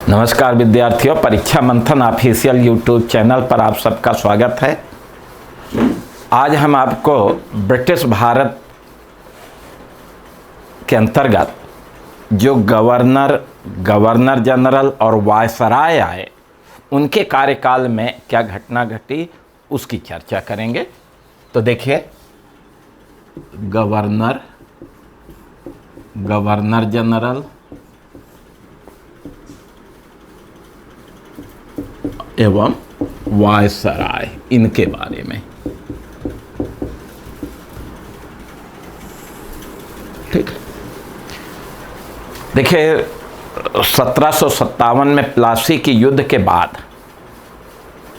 नमस्कार विद्यार्थियों, परीक्षा मंथन ऑफिशियल यूट्यूब चैनल पर आप सबका स्वागत है। आज हम आपको ब्रिटिश भारत के अंतर्गत जो गवर्नर जनरल और वायसराय आए, उनके कार्यकाल में क्या घटना घटी उसकी चर्चा करेंगे। तो देखिए, गवर्नर जनरल एवं वायसराय, इनके बारे में। ठीक है, देखिए 1757 में प्लासी की युद्ध के बाद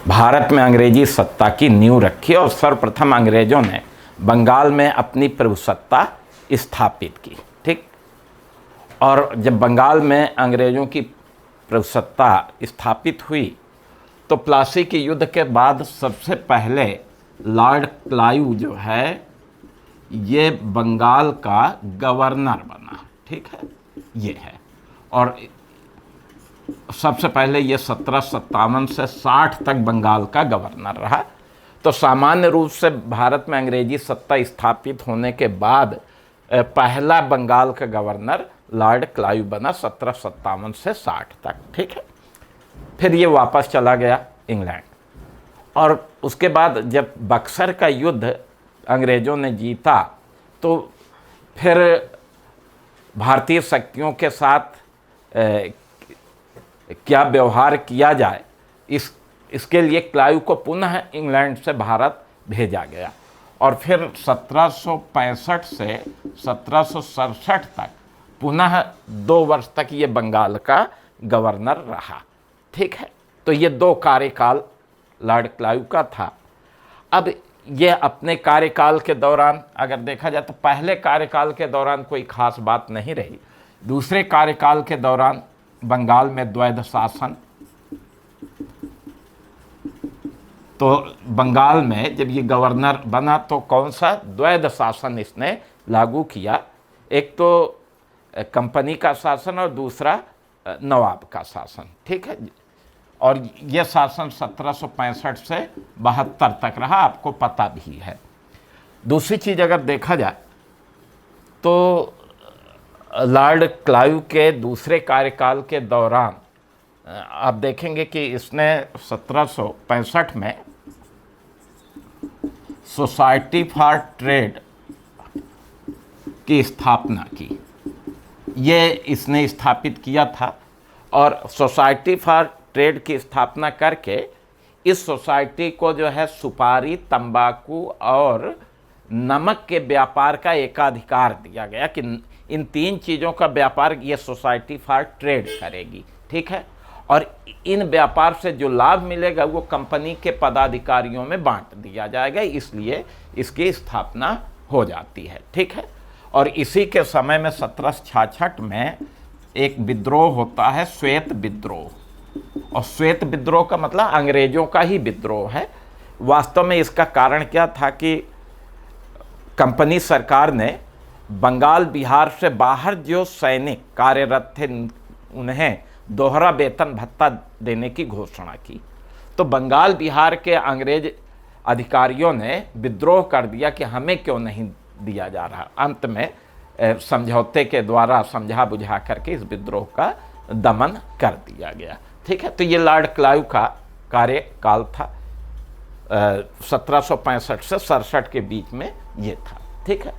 भारत में अंग्रेजी सत्ता की नींव रखी और सर्वप्रथम अंग्रेजों ने बंगाल में अपनी प्रभुसत्ता स्थापित की। ठीक, और जब बंगाल में अंग्रेजों की प्रभुसत्ता स्थापित हुई तो प्लासी की युद्ध के बाद सबसे पहले लॉर्ड क्लाइव जो है ये बंगाल का गवर्नर बना। ठीक है, ये है। और सबसे पहले ये 1757 से 60 तक बंगाल का गवर्नर रहा। तो सामान्य रूप से भारत में अंग्रेजी सत्ता स्थापित होने के बाद पहला बंगाल का गवर्नर लॉर्ड क्लाइव बना 1757 से 60 तक। ठीक है, फिर ये वापस चला गया इंग्लैंड। और उसके बाद जब बक्सर का युद्ध अंग्रेज़ों ने जीता तो फिर भारतीय शक्तियों के साथ क्या व्यवहार किया जाए, इसके लिए क्लाइव को पुनः इंग्लैंड से भारत भेजा गया। और फिर 1765 से 1767 तक पुनः 2 वर्ष तक ये बंगाल का गवर्नर रहा। ठीक है, तो ये 2 कार्यकाल लॉर्ड क्लाइव का था। अब ये अपने कार्यकाल के दौरान अगर देखा जाए तो पहले कार्यकाल के दौरान कोई खास बात नहीं रही। दूसरे कार्यकाल के दौरान बंगाल में द्वैध शासन, तो बंगाल में जब ये गवर्नर बना तो कौन सा द्वैध शासन इसने लागू किया। एक तो कंपनी का शासन और दूसरा नवाब का शासन। ठीक है, और यह शासन 1765 से 72 तक रहा, आपको पता भी है। दूसरी चीज़ अगर देखा जाए तो लॉर्ड क्लाइव के दूसरे कार्यकाल के दौरान आप देखेंगे कि इसने 1765 में सोसाइटी फॉर ट्रेड की स्थापना की। ये इसने स्थापित किया था और सोसाइटी फॉर ट्रेड की स्थापना करके इस सोसाइटी को जो है सुपारी, तंबाकू और नमक के व्यापार का एकाधिकार दिया गया कि इन 3 चीज़ों का व्यापार ये सोसाइटी फॉर ट्रेड करेगी। ठीक है, और इन व्यापार से जो लाभ मिलेगा वो कंपनी के पदाधिकारियों में बांट दिया जाएगा, इसलिए इसकी स्थापना हो जाती है। ठीक है, और इसी के समय में 1766 में एक विद्रोह होता है, श्वेत विद्रोह। और श्वेत विद्रोह का मतलब अंग्रेजों का ही विद्रोह है। वास्तव में इसका कारण क्या था कि कंपनी सरकार ने बंगाल बिहार से बाहर जो सैनिक कार्यरत थे उन्हें दोहरा वेतन भत्ता देने की घोषणा की। तो बंगाल बिहार के अंग्रेज अधिकारियों ने विद्रोह कर दिया कि हमें क्यों नहीं दिया जा रहा। अंत में समझौते के द्वारा समझा बुझा करके इस विद्रोह का दमन कर दिया गया। ठीक है, तो ये लॉर्ड क्लाइव का कार्यकाल था, 1765 से 67 के बीच में ये था। ठीक है,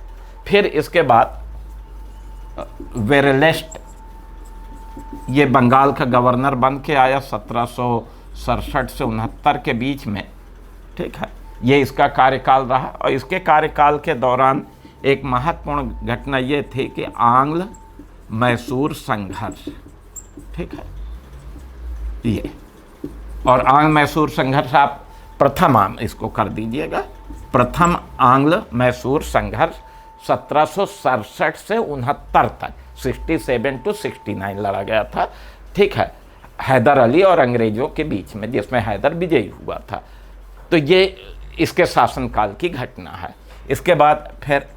फिर इसके बाद वेरेलेस्ट ये बंगाल का गवर्नर बन के आया 1767 से 69 के बीच में। ठीक है, ये इसका कार्यकाल रहा। और इसके कार्यकाल के दौरान एक महत्वपूर्ण घटना ये थी कि आंग्ल मैसूर संघर्ष। ठीक है, ये और आंग्ल मैसूर संघर्ष आप प्रथम इसको कर दीजिएगा। प्रथम आंग्ल मैसूर संघर्ष 1767 से 69 तक 67 to 69 लड़ा गया था। ठीक है, हैदर अली और अंग्रेजों के बीच में, जिसमें हैदर विजयी हुआ था। तो ये इसके शासनकाल की घटना है। इसके बाद फिर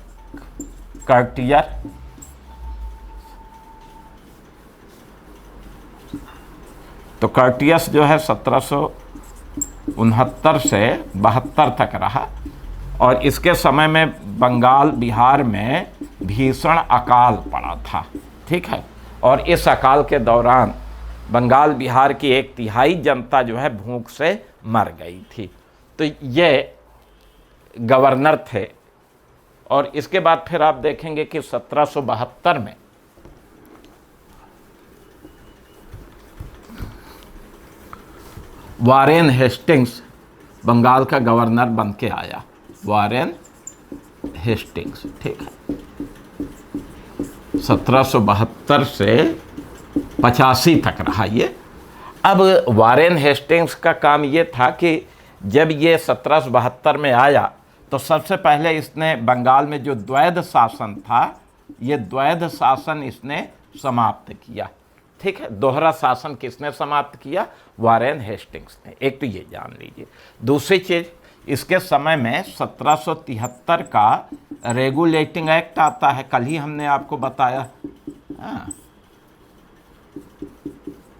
कर्टियर तो कर्टियस जो है 1769 से 72 तक रहा, और इसके समय में बंगाल बिहार में भीषण अकाल पड़ा था, ठीक है। और इस अकाल के दौरान बंगाल बिहार की 1/3 जनता जो है भूख से मर गई थी। तो ये गवर्नर थे। और इसके बाद फिर आप देखेंगे कि 1772 में वारेन हेस्टिंग्स बंगाल का गवर्नर बन के आया, वारेन हेस्टिंग्स, ठीक है। 1772 से 85 तक रहा ये। अब वारेन हेस्टिंग्स का काम ये था कि जब ये 1772 में आया तो सबसे पहले इसने बंगाल में जो द्वैध शासन था, ये द्वैध शासन इसने समाप्त किया, ठीक है। दोहरा शासन किसने समाप्त किया? वारेन हेस्टिंग्स ने। एक तो ये जान लीजिए। दूसरी चीज़, इसके समय में 1773 का रेगुलेटिंग एक्ट आता है, कल ही हमने आपको बताया।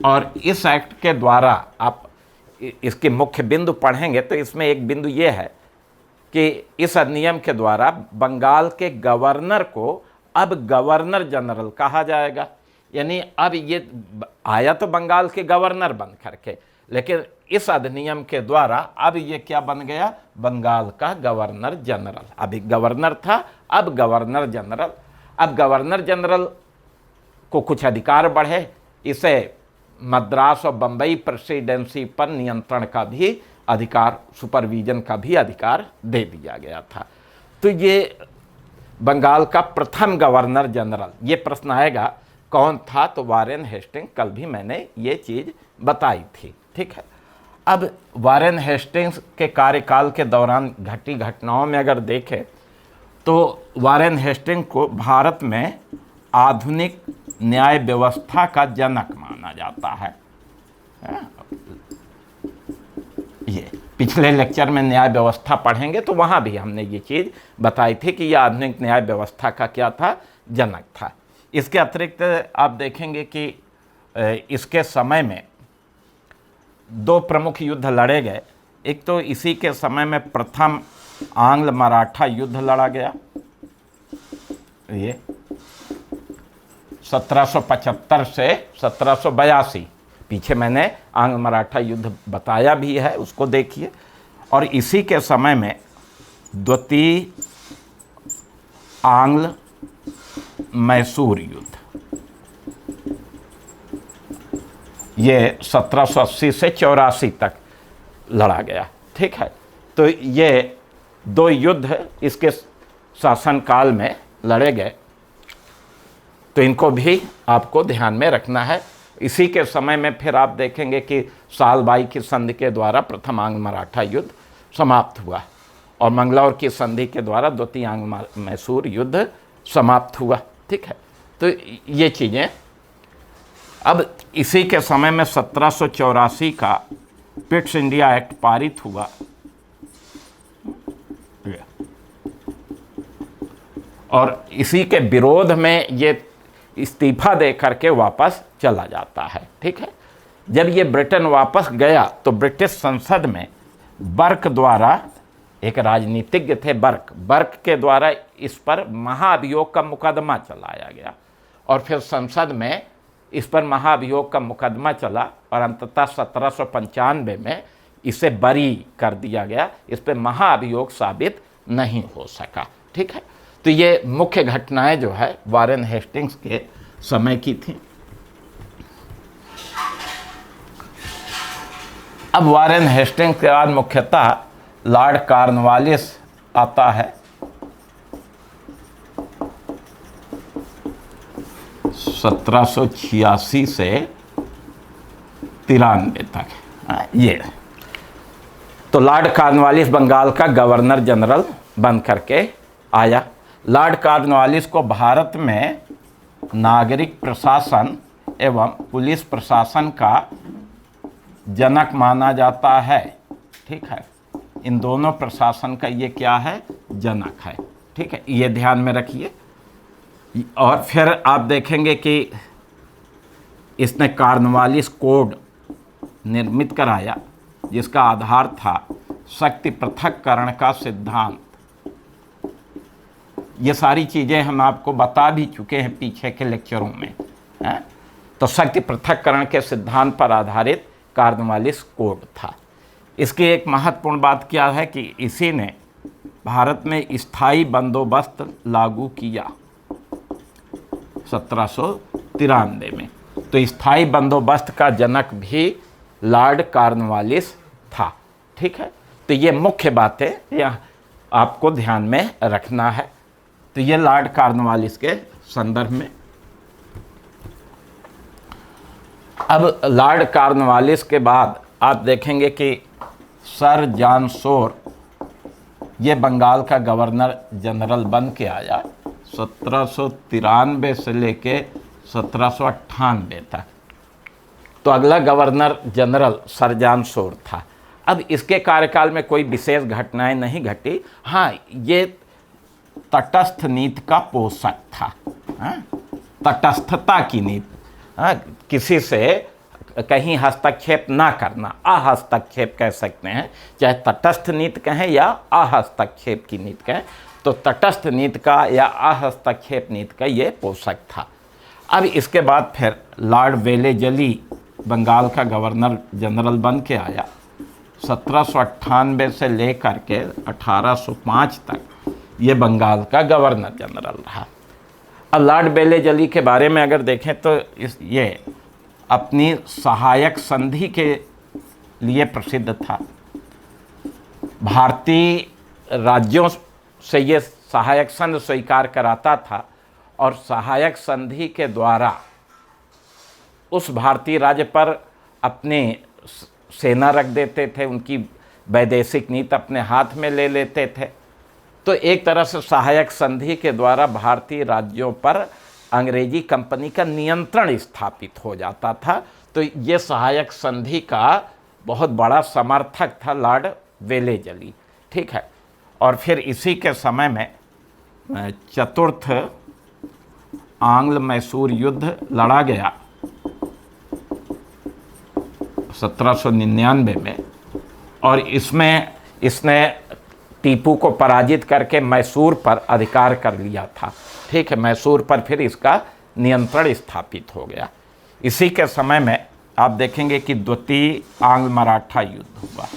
और इस एक्ट के द्वारा आप इसके मुख्य बिंदु पढ़ेंगे तो इसमें एक बिंदु ये है कि इस अधिनियम के द्वारा बंगाल के गवर्नर को अब गवर्नर जनरल कहा जाएगा। यानी अब ये आया तो बंगाल के गवर्नर बन करके, लेकिन इस अधिनियम के द्वारा अब ये क्या बन गया? बंगाल का गवर्नर जनरल। अभी गवर्नर था, अब गवर्नर जनरल। अब गवर्नर जनरल को कुछ अधिकार बढ़े, इसे मद्रास और बम्बई प्रेसिडेंसी पर नियंत्रण का भी अधिकार, सुपरविजन का भी अधिकार दे दिया गया था। तो ये बंगाल का प्रथम गवर्नर जनरल, ये प्रश्न आएगा कौन था? तो वारेन हेस्टिंग्स। कल भी मैंने ये चीज़ बताई थी, ठीक है। अब वारेन हेस्टिंग्स के कार्यकाल के दौरान घटी घटनाओं में अगर देखें तो वारेन हेस्टिंग्स को भारत में आधुनिक न्याय व्यवस्था का जनक माना जाता है। ये पिछले लेक्चर में न्याय व्यवस्था पढ़ेंगे तो वहाँ भी हमने ये चीज़ बताई थी कि यह आधुनिक न्याय व्यवस्था का क्या था? जनक था। इसके अतिरिक्त आप देखेंगे कि इसके समय में 2 प्रमुख युद्ध लड़े गए। एक तो इसी के समय में प्रथम आंग्ल मराठा युद्ध लड़ा गया, ये 1775 से 1782। पीछे मैंने आंग्ल मराठा युद्ध बताया भी है, उसको देखिए। और इसी के समय में द्वितीय आंग्ल मैसूर युद्ध, ये 1780 से 84 तक लड़ा गया, ठीक है। तो ये 2 युद्ध इसके शासनकाल में लड़े गए, तो इनको भी आपको ध्यान में रखना है। इसी के समय में फिर आप देखेंगे कि सालबाई की संधि के द्वारा प्रथम आंग्ल मराठा युद्ध समाप्त हुआ और मंगलौर की संधि के द्वारा द्वितीय आंग्ल मैसूर युद्ध समाप्त हुआ, ठीक है। तो ये चीज़ें। अब इसी के समय में 1784 का पिट्स इंडिया एक्ट पारित हुआ, और इसी के विरोध में ये इस्तीफा दे करके वापस चला जाता है, ठीक है। जब ये ब्रिटेन वापस गया तो ब्रिटिश संसद में बर्क द्वारा, एक राजनीतिज्ञ थे बर्क के द्वारा इस पर महाभियोग का मुकदमा चलाया गया, और फिर संसद में इस पर महाभियोग का मुकदमा चला और अंततः 1795 में इसे बरी कर दिया गया। इस पर महाभियोग साबित नहीं हो सका, ठीक है। तो ये मुख्य घटनाएं जो है वारेन हेस्टिंग्स के समय की थी। अब वारेन हेस्टिंग्स के बाद मुख्यतः लॉर्ड कॉर्नवालिस आता है। 1786 से 93 तक ये। तो लॉर्ड कॉर्नवालिस बंगाल का गवर्नर जनरल बन करके आया। लॉर्ड कॉर्नवालिस को भारत में नागरिक प्रशासन एवं पुलिस प्रशासन का जनक माना जाता है, ठीक है। इन दोनों प्रशासन का ये क्या है? जनक है, ठीक है। ये ध्यान में रखिए। और फिर आप देखेंगे कि इसने कॉर्नवालिस कोड निर्मित कराया, जिसका आधार था शक्ति पृथक्करण का सिद्धांत। ये सारी चीज़ें हम आपको बता भी चुके हैं पीछे के लेक्चरों में, है? तो शक्ति पृथक्करण के सिद्धांत पर आधारित कॉर्नवालिस कोड था। इसकी एक महत्वपूर्ण बात क्या है कि इसी ने भारत में स्थायी बंदोबस्त लागू किया 1793 में। तो स्थायी बंदोबस्त का जनक भी लॉर्ड कॉर्नवालिस था। ठीक है, तो ये मुख्य बातें यह आपको ध्यान में रखना है। तो ये लॉर्ड कॉर्नवालिस के संदर्भ में। अब लॉर्ड कॉर्नवालिस के बाद आप देखेंगे कि सर जॉन शोर ये बंगाल का गवर्नर जनरल बन के आया 1793 से लेके 1798 तक। तो अगला governor general sir John Shore था। अब इसके कार्यकाल में कोई विशेष घटनाएं नहीं घटी। हाँ, ये तटस्थ नीति का पोषक था। तटस्थता की नीति, किसी से कहीं हस्तक्षेप ना करना, अहस्तक्षेप कह सकते हैं, चाहे तटस्थ नीति कहें या अहस्तक्षेप की नीति कहें। तो तटस्थ नीति का या अहस्तक्षेप नीति का ये पोषक था। अब इसके बाद फिर लॉर्ड वेलेजली बंगाल का गवर्नर जनरल बन के आया 1798 से लेकर के 1805 तक ये बंगाल का गवर्नर जनरल रहा। अब लॉर्ड वेलेजली के बारे में अगर देखें तो ये अपनी सहायक संधि के लिए प्रसिद्ध था। भारतीय राज्यों से ये सहायक संधि स्वीकार कराता था और सहायक संधि के द्वारा उस भारतीय राज्य पर अपने सेना रख देते थे, उनकी वैदेशिक नीति अपने हाथ में ले लेते थे। तो एक तरह से सहायक संधि के द्वारा भारतीय राज्यों पर अंग्रेजी कंपनी का नियंत्रण स्थापित हो जाता था। तो ये सहायक संधि का बहुत बड़ा समर्थक था लॉर्ड वेलेजली। ठीक है, और फिर इसी के समय में चतुर्थ आंग्ल मैसूर युद्ध लड़ा गया 1799 में, और इसमें इसने टीपू को पराजित करके मैसूर पर अधिकार कर लिया था। ठीक है, मैसूर पर फिर इसका नियंत्रण स्थापित हो गया। इसी के समय में आप देखेंगे कि द्वितीय आंग्ल मराठा युद्ध हुआ।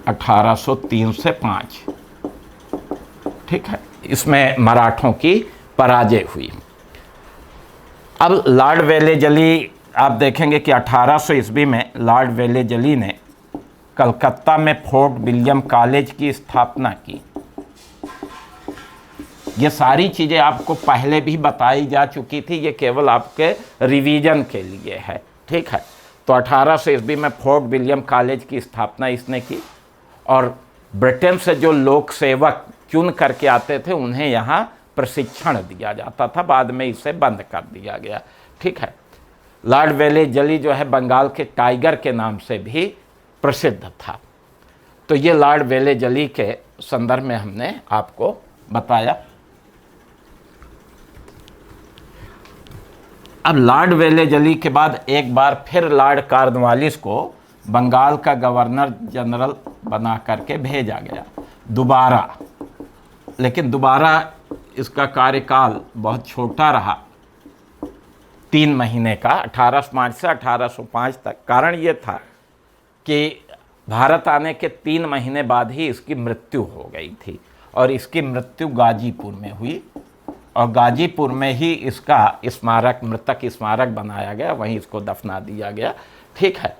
अठारह सौ 3 से 5। ठीक है, इसमें मराठों की पराजय हुई। अब लॉर्ड वेलेजली आप देखेंगे कि 1800 ईस्वी में लॉर्ड वेलेजली ने कलकत्ता में फोर्ट विलियम कॉलेज की स्थापना की। ये सारी चीज़ें आपको पहले भी बताई जा चुकी थी, ये केवल आपके रिवीजन के लिए है। ठीक है, तो 1800 ईस्वी में फोर्ट विलियम कॉलेज की स्थापना इसने की, और ब्रिटेन से जो लोक सेवक चुन करके आते थे उन्हें यहाँ प्रशिक्षण दिया जाता था। बाद में इसे बंद कर दिया गया। ठीक है, लॉर्ड वेलेजली जो है बंगाल के टाइगर के नाम से भी प्रसिद्ध था। तो ये लॉर्ड वेलेजली के संदर्भ में हमने आपको बताया। अब लॉर्ड वेलेजली के बाद एक बार फिर लॉर्ड कॉर्नवालिस को बंगाल का गवर्नर जनरल बना करके भेजा गया दोबारा, लेकिन दोबारा इसका कार्यकाल बहुत छोटा रहा, 3 महीने का, 1805 से 1805 तक। कारण ये था कि भारत आने के 3 महीने बाद ही इसकी मृत्यु हो गई थी, और इसकी मृत्यु गाजीपुर में हुई, और गाजीपुर में ही इसका स्मारक, मृतक स्मारक बनाया गया, वहीं इसको दफना दिया गया। ठीक है,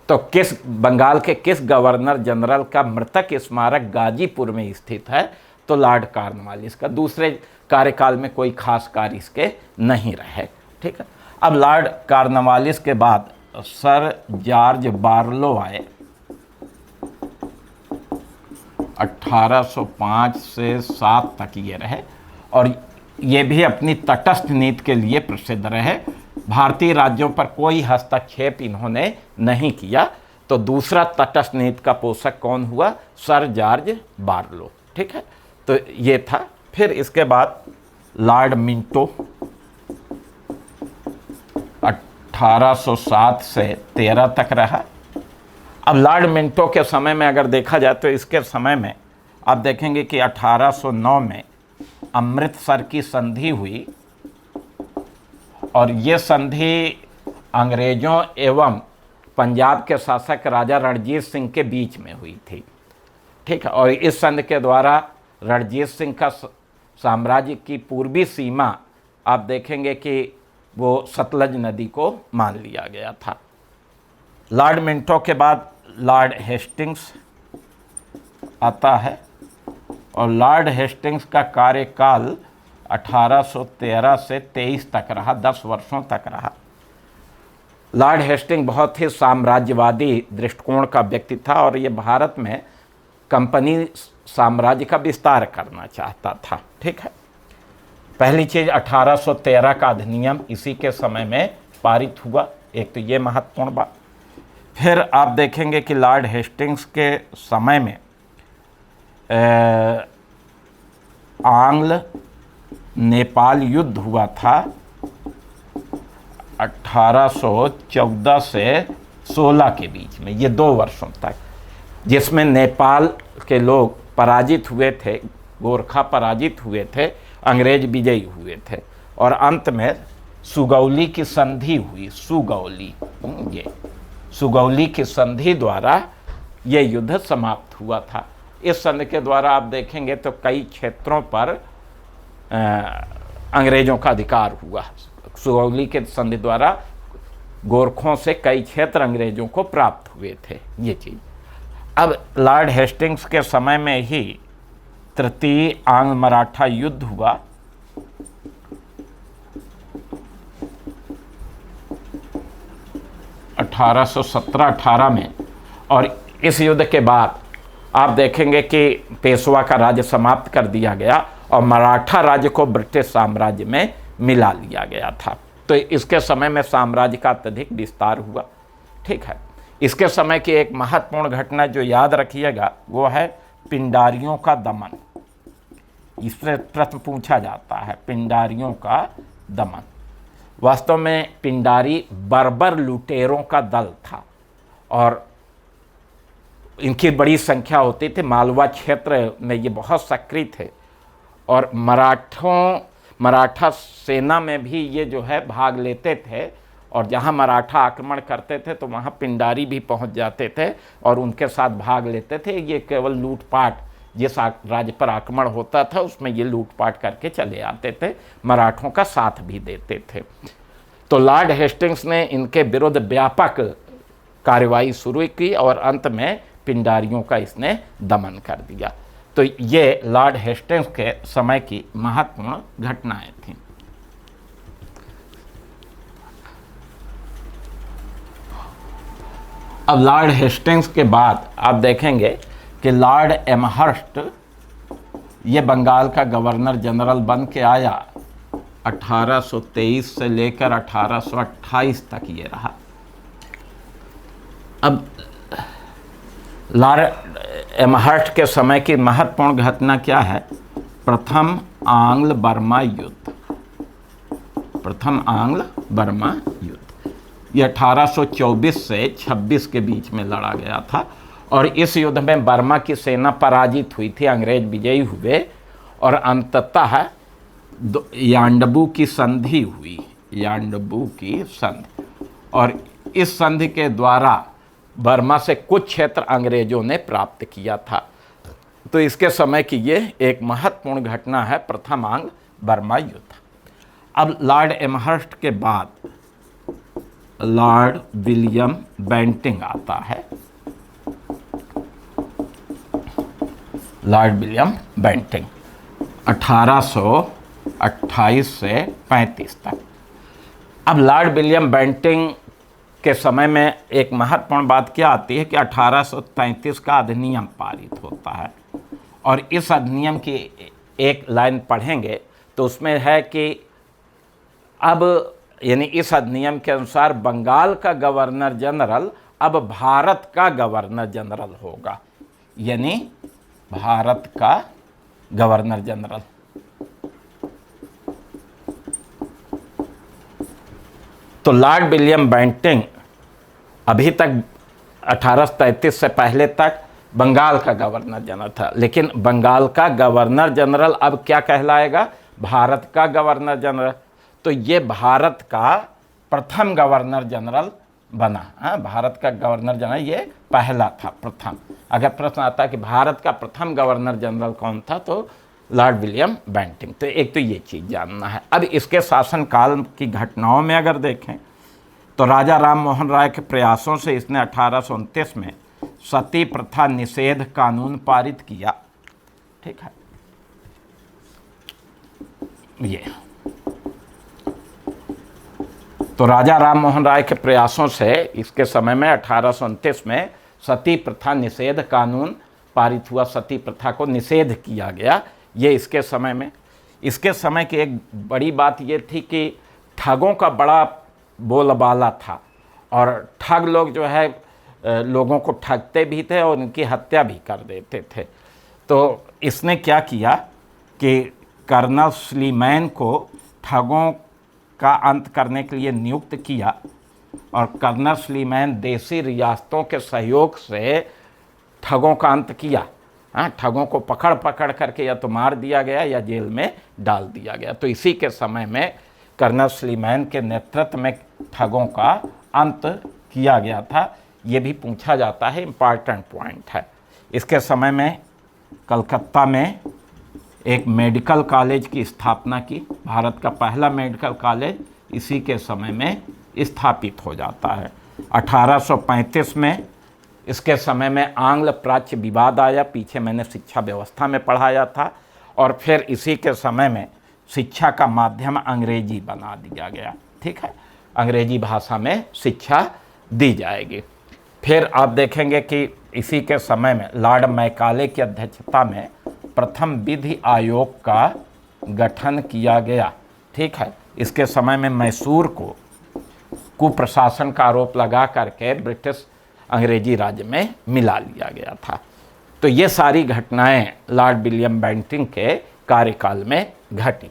तो किस बंगाल के किस गवर्नर जनरल का मृतक स्मारक गाजीपुर में स्थित है? तो लॉर्ड कॉर्नवालिस का। दूसरे कार्यकाल में कोई खास कार्य इसके नहीं रहे। ठीक है, अब लॉर्ड कॉर्नवालिस के बाद सर जॉर्ज बार्लो आए 1805 से 7 तक ये रहे, और ये भी अपनी तटस्थ नीति के लिए प्रसिद्ध रहे। भारतीय राज्यों पर कोई हस्तक्षेप इन्होंने नहीं किया। तो दूसरा तटस्थ नीति का पोषक कौन हुआ? Sir George Barlow. ठीक है, तो ये था। फिर इसके बाद लॉर्ड मिंटो 1807 से 13 तक रहा। अब लॉर्ड मिंटो के समय में अगर देखा जाए तो इसके समय में आप देखेंगे कि 1809 में अमृतसर की संधि हुई और ये संधि अंग्रेजों एवं पंजाब के शासक राजा रणजीत सिंह के बीच में हुई थी। ठीक है, और इस संधि के द्वारा रणजीत सिंह का साम्राज्य की पूर्वी सीमा आप देखेंगे कि वो सतलज नदी को मान लिया गया था। लॉर्ड मिंटो के बाद लॉर्ड हेस्टिंग्स आता है और लॉर्ड हेस्टिंग्स का कार्यकाल 1813 से 23 तक रहा, 10 वर्षों तक रहा। लॉर्ड हेस्टिंग्स बहुत ही साम्राज्यवादी दृष्टिकोण का व्यक्ति था और ये भारत में कंपनी साम्राज्य का विस्तार करना चाहता था। ठीक है, पहली चीज़ 1813 का अधिनियम इसी के समय में पारित हुआ, एक तो ये महत्वपूर्ण बात। फिर आप देखेंगे कि लॉर्ड हेस्टिंग्स के समय में आंग्ल नेपाल युद्ध हुआ था 1814 से 16 के बीच में, ये 2 वर्षों तक, जिसमें नेपाल के लोग पराजित हुए थे, गोरखा पराजित हुए थे, अंग्रेज विजयी हुए थे और अंत में सुगौली की संधि हुई। सुगौली की संधि द्वारा ये युद्ध समाप्त हुआ था। इस संधि के द्वारा आप देखेंगे तो कई क्षेत्रों पर अंग्रेजों का अधिकार हुआ। सुगौली के संधि द्वारा गोरखों से कई क्षेत्र अंग्रेजों को प्राप्त हुए थे, ये चीज़। अब लॉर्ड हेस्टिंग्स के समय में ही तृतीय आंग्ल मराठा युद्ध हुआ। अठारह सौ 17-18 में, और इस युद्ध के बाद आप देखेंगे कि पेशवा का राज्य समाप्त कर दिया गया और मराठा राज्य को ब्रिटिश साम्राज्य में मिला लिया गया था। तो इसके समय में साम्राज्य का अत्यधिक विस्तार हुआ। ठीक है, इसके समय की एक महत्वपूर्ण घटना जो याद रखिएगा वो है पिंडारियों का दमन। इससे प्रश्न पूछा जाता है, पिंडारियों का दमन। वास्तव में पिंडारी बर्बर लुटेरों का दल था और इनकी बड़ी संख्या होती थी। मालवा क्षेत्र में ये बहुत सक्रिय थे और मराठा सेना में भी ये जो है भाग लेते थे और जहाँ मराठा आक्रमण करते थे तो वहाँ पिंडारी भी पहुँच जाते थे और उनके साथ भाग लेते थे। ये केवल लूटपाट, जिस राज्य पर आक्रमण होता था उसमें ये लूटपाट करके चले आते थे, मराठों का साथ भी देते थे। तो लॉर्ड हेस्टिंग्स ने इनके विरुद्ध व्यापक कार्रवाई शुरू की और अंत में पिंडारियों का इसने दमन कर दिया। तो ये लॉर्ड हेस्टिंग्स के समय की महत्वपूर्ण घटनाएं थीं। अब लॉर्ड हेस्टिंग्स के बाद आप देखेंगे कि लॉर्ड एमहर्स्ट ये बंगाल का गवर्नर जनरल बन के आया। 1823 से लेकर 1828 तक ये रहा। अब लॉर्ड एमहर्स्ट के समय की महत्वपूर्ण घटना क्या है? प्रथम आंग्ल बर्मा युद्ध। प्रथम आंग्ल बर्मा युद्ध ये 1824 से 26 के बीच में लड़ा गया था और इस युद्ध में बर्मा की सेना पराजित हुई थी, अंग्रेज विजयी हुए और अंततः यांडबू की संधि हुई। यांडबू की संधि, और इस संधि के द्वारा बर्मा से कुछ क्षेत्र अंग्रेजों ने प्राप्त किया था। तो इसके समय की ये एक महत्वपूर्ण घटना है, प्रथम आंग्ल बर्मा युद्ध। अब लॉर्ड एमहर्स्ट के बाद लॉर्ड विलियम बेंटिंग आता है। लॉर्ड विलियम बेंटिंग 1828 से 35 तक। अब लॉर्ड विलियम बेंटिंग के समय में एक महत्वपूर्ण बात क्या आती है कि 1833 का अधिनियम पारित होता है और इस अधिनियम की एक लाइन पढ़ेंगे तो उसमें है कि अब यानी इस अधिनियम के अनुसार बंगाल का गवर्नर जनरल अब भारत का गवर्नर जनरल होगा, यानी भारत का गवर्नर जनरल। तो लॉर्ड विलियम बेंटिंक अभी तक 1833 से पहले तक बंगाल का गवर्नर जनरल था, लेकिन बंगाल का गवर्नर जनरल अब क्या कहलाएगा? भारत का गवर्नर जनरल। तो ये भारत का प्रथम गवर्नर जनरल बना। भारत का गवर्नर जनरल ये पहला था, प्रथम। अगर प्रश्न आता है कि भारत का प्रथम गवर्नर जनरल कौन था, तो लॉर्ड विलियम बेंटिंक। तो एक तो ये चीज़ जानना है। अब इसके शासनकाल की घटनाओं में अगर देखें तो राजा राम मोहन राय के प्रयासों से इसने 1829 में सती प्रथा निषेध कानून पारित किया। ठीक है, ये तो राजा राम मोहन राय के प्रयासों से इसके समय में 1829 में सती प्रथा निषेध कानून पारित हुआ, सती प्रथा को निषेध किया गया। ये इसके समय में, इसके समय की एक बड़ी बात ये थी कि ठगों का बड़ा बोलबाला था और ठग लोग जो है लोगों को ठगते भी थे और उनकी हत्या भी कर देते थे। तो इसने क्या किया कि कर्नल स्लीमैन को ठगों का अंत करने के लिए नियुक्त किया और कर्नल स्लीमैन देसी रियासतों के सहयोग से ठगों का अंत किया। ठगों को पकड़ पकड़ करके या तो मार दिया गया या जेल में डाल दिया गया। तो इसी के समय में कर्नल स्लीमैन के नेतृत्व में ठगों का अंत किया गया था। ये भी पूछा जाता है, इम्पॉर्टेंट पॉइंट है। इसके समय में कलकत्ता में एक मेडिकल कॉलेज की स्थापना की। भारत का पहला मेडिकल कॉलेज इसी के समय में स्थापित हो जाता है। 1835 में इसके समय में आंग्ल प्राच्य विवाद आया। पीछे मैंने शिक्षा व्यवस्था में पढ़ाया था। और फिर इसी के समय में शिक्षा का माध्यम अंग्रेजी बना दिया गया। ठीक है, अंग्रेजी भाषा में शिक्षा दी जाएगी। फिर आप देखेंगे कि इसी के समय में लॉर्ड मैकाले की अध्यक्षता में प्रथम विधि आयोग का गठन किया गया। ठीक है, इसके समय में मैसूर को कुप्रशासन का आरोप लगा करके ब्रिटिश अंग्रेजी राज्य में मिला लिया गया था। तो ये सारी घटनाएं लॉर्ड विलियम बेंटिंक के कार्यकाल में घटी।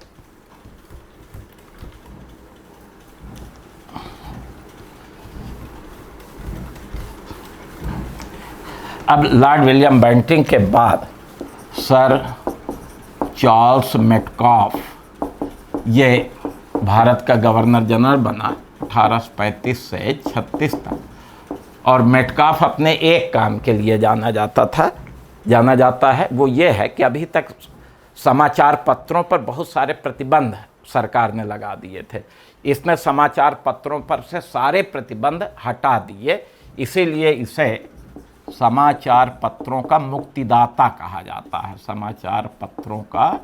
अब लॉर्ड विलियम बेंटिंक के बाद सर चार्ल्स मेटकाफ ये भारत का गवर्नर जनरल बना 1835 से 36 तक। और मेटकाफ अपने एक काम के लिए जाना जाता है, वो ये है कि अभी तक समाचार पत्रों पर बहुत सारे प्रतिबंध सरकार ने लगा दिए थे। इसने समाचार पत्रों पर से सारे प्रतिबंध हटा दिए, इसीलिए इसे समाचार पत्रों का मुक्तिदाता कहा जाता है। समाचार पत्रों का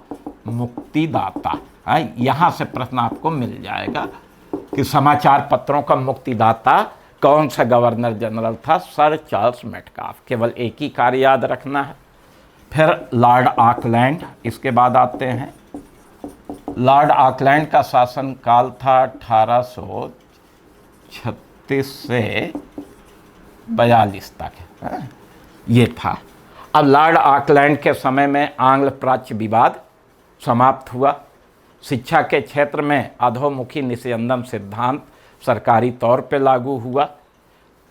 मुक्तिदाता है। यहाँ से प्रश्न आपको मिल जाएगा कि समाचार पत्रों का मुक्तिदाता कौन सा गवर्नर जनरल था? Sir Charles Metcalfe. केवल एक ही कार्य याद रखना है। फिर लॉर्ड ऑकलैंड इसके बाद आते हैं। लॉर्ड ऑकलैंड का शासनकाल था 1836 से 42 तक। ये था। अब लॉर्ड ऑकलैंड के समय में आंग्ल प्राच्य विवाद समाप्त हुआ। शिक्षा के क्षेत्र में अधोमुखी निस्यंदन सिद्धांत सरकारी तौर पे लागू हुआ।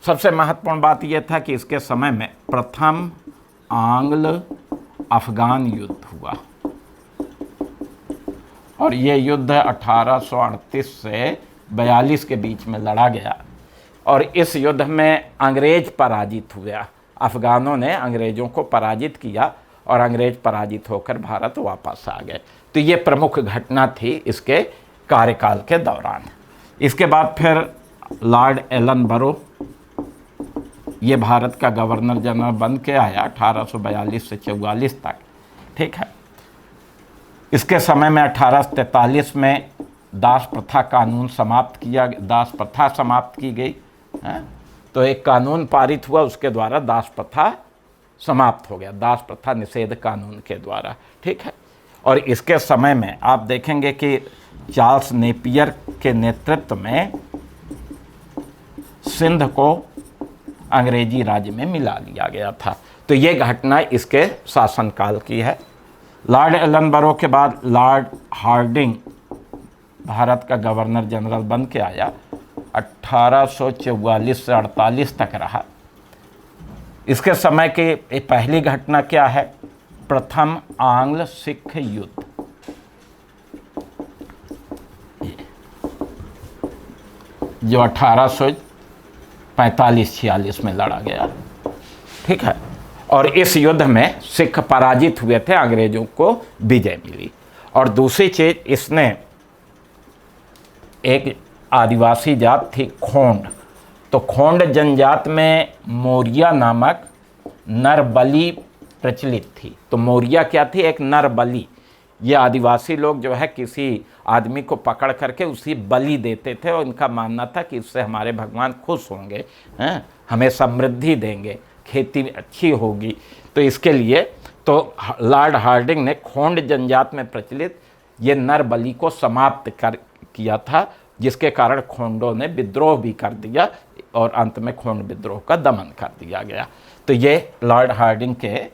सबसे महत्वपूर्ण बात यह था कि इसके समय में प्रथम आंग्ल अफगान युद्ध हुआ और ये युद्ध 1838 से 42 के बीच में लड़ा गया और इस युद्ध में अंग्रेज पराजित हुआ। अफगानों ने अंग्रेज़ों को पराजित किया और अंग्रेज पराजित होकर भारत वापस आ गए। तो ये प्रमुख घटना थी इसके कार्यकाल के दौरान। इसके बाद फिर लॉर्ड एलनबरो ये भारत का गवर्नर जनरल बन के आया 1842 से 44 तक। ठीक है, इसके समय में 1843 में दास प्रथा कानून समाप्त किया, दास प्रथा समाप्त की गई है। तो एक कानून पारित हुआ, उसके द्वारा दास प्रथा समाप्त हो गया, दास प्रथा निषेध कानून के द्वारा। ठीक है, और इसके समय में आप देखेंगे कि चार्ल्स नेपियर के नेतृत्व में सिंध को अंग्रेजी राज्य में मिला लिया गया था। तो ये घटना इसके शासनकाल की है। लॉर्ड एलनबरो के बाद लॉर्ड हार्डिंग भारत का गवर्नर जनरल बन के आया 1844 से 48 तक रहा। इसके समय की पहली घटना क्या है? प्रथम आंग्ल सिख युद्ध। जो 1845-46 में लड़ा गया, ठीक है। और इस युद्ध में सिख पराजित हुए थे, अंग्रेजों को विजय मिली। और दूसरी चीज, इसने एक आदिवासी जात थी खोंड, तो खोंड जनजात में मौर्या नामक नरबली प्रचलित थी। तो मौर्या क्या थी? एक नरबली। ये आदिवासी लोग जो है किसी आदमी को पकड़ करके उसी बलि देते थे, और इनका मानना था कि इससे हमारे भगवान खुश होंगे, हमें समृद्धि देंगे, खेती अच्छी होगी। तो इसके लिए तो लॉर्ड हार्डिंग ने खोंड जनजात में प्रचलित ये नर बलि को समाप्त किया था, जिसके कारण खोंडों ने विद्रोह भी कर दिया और अंत में खोंड विद्रोह का दमन कर दिया गया। तो ये लॉर्ड हार्डिंग के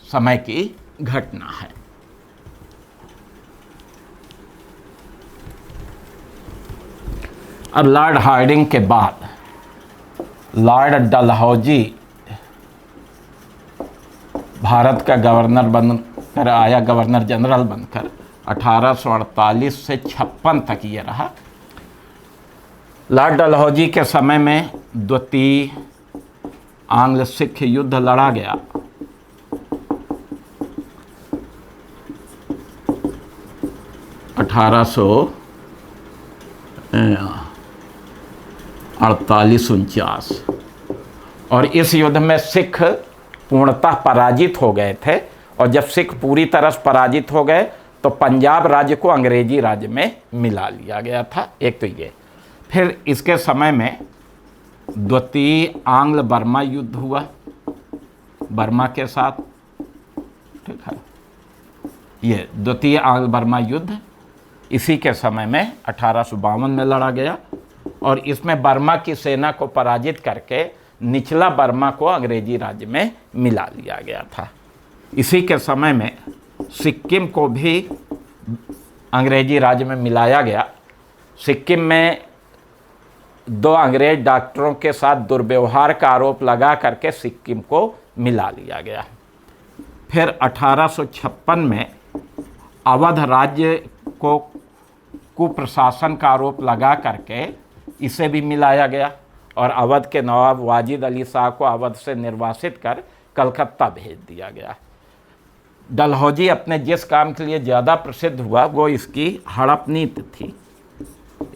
समय की घटना है। अब लॉर्ड हार्डिंग के बाद लॉर्ड डलहौजी भारत का गवर्नर बनकर आया, गवर्नर जनरल बनकर 1848 से 56 तक ये रहा। लॉर्ड डलहौजी के समय में द्वितीय आंग्ल सिख युद्ध लड़ा गया। अठारह 48-49, और इस युद्ध में सिख पूर्णतः पराजित हो गए थे। और जब सिख पूरी तरह से पराजित हो गए तो पंजाब राज्य को अंग्रेजी राज्य में मिला लिया गया था। एक तो ये, फिर इसके समय में द्वितीय आंग्ल बर्मा युद्ध हुआ बर्मा के साथ, ठीक है। ये द्वितीय आंग्ल बर्मा युद्ध इसी के समय में 1852 में लड़ा गया, और इसमें बर्मा की सेना को पराजित करके निचला बर्मा को अंग्रेजी राज्य में मिला लिया गया था। इसी के समय में सिक्किम को भी अंग्रेजी राज्य में मिलाया गया। सिक्किम में 2 अंग्रेज डॉक्टरों के साथ दुर्व्यवहार का आरोप लगा करके सिक्किम को मिला लिया गया। फिर 1856 में अवध राज्य को कुप्रशासन का आरोप लगा करके इसे भी मिलाया गया, और अवध के नवाब वाजिद अली शाह को अवध से निर्वासित कर कलकत्ता भेज दिया गया। डलहौजी अपने जिस काम के लिए ज़्यादा प्रसिद्ध हुआ वो इसकी हड़प नीति थी।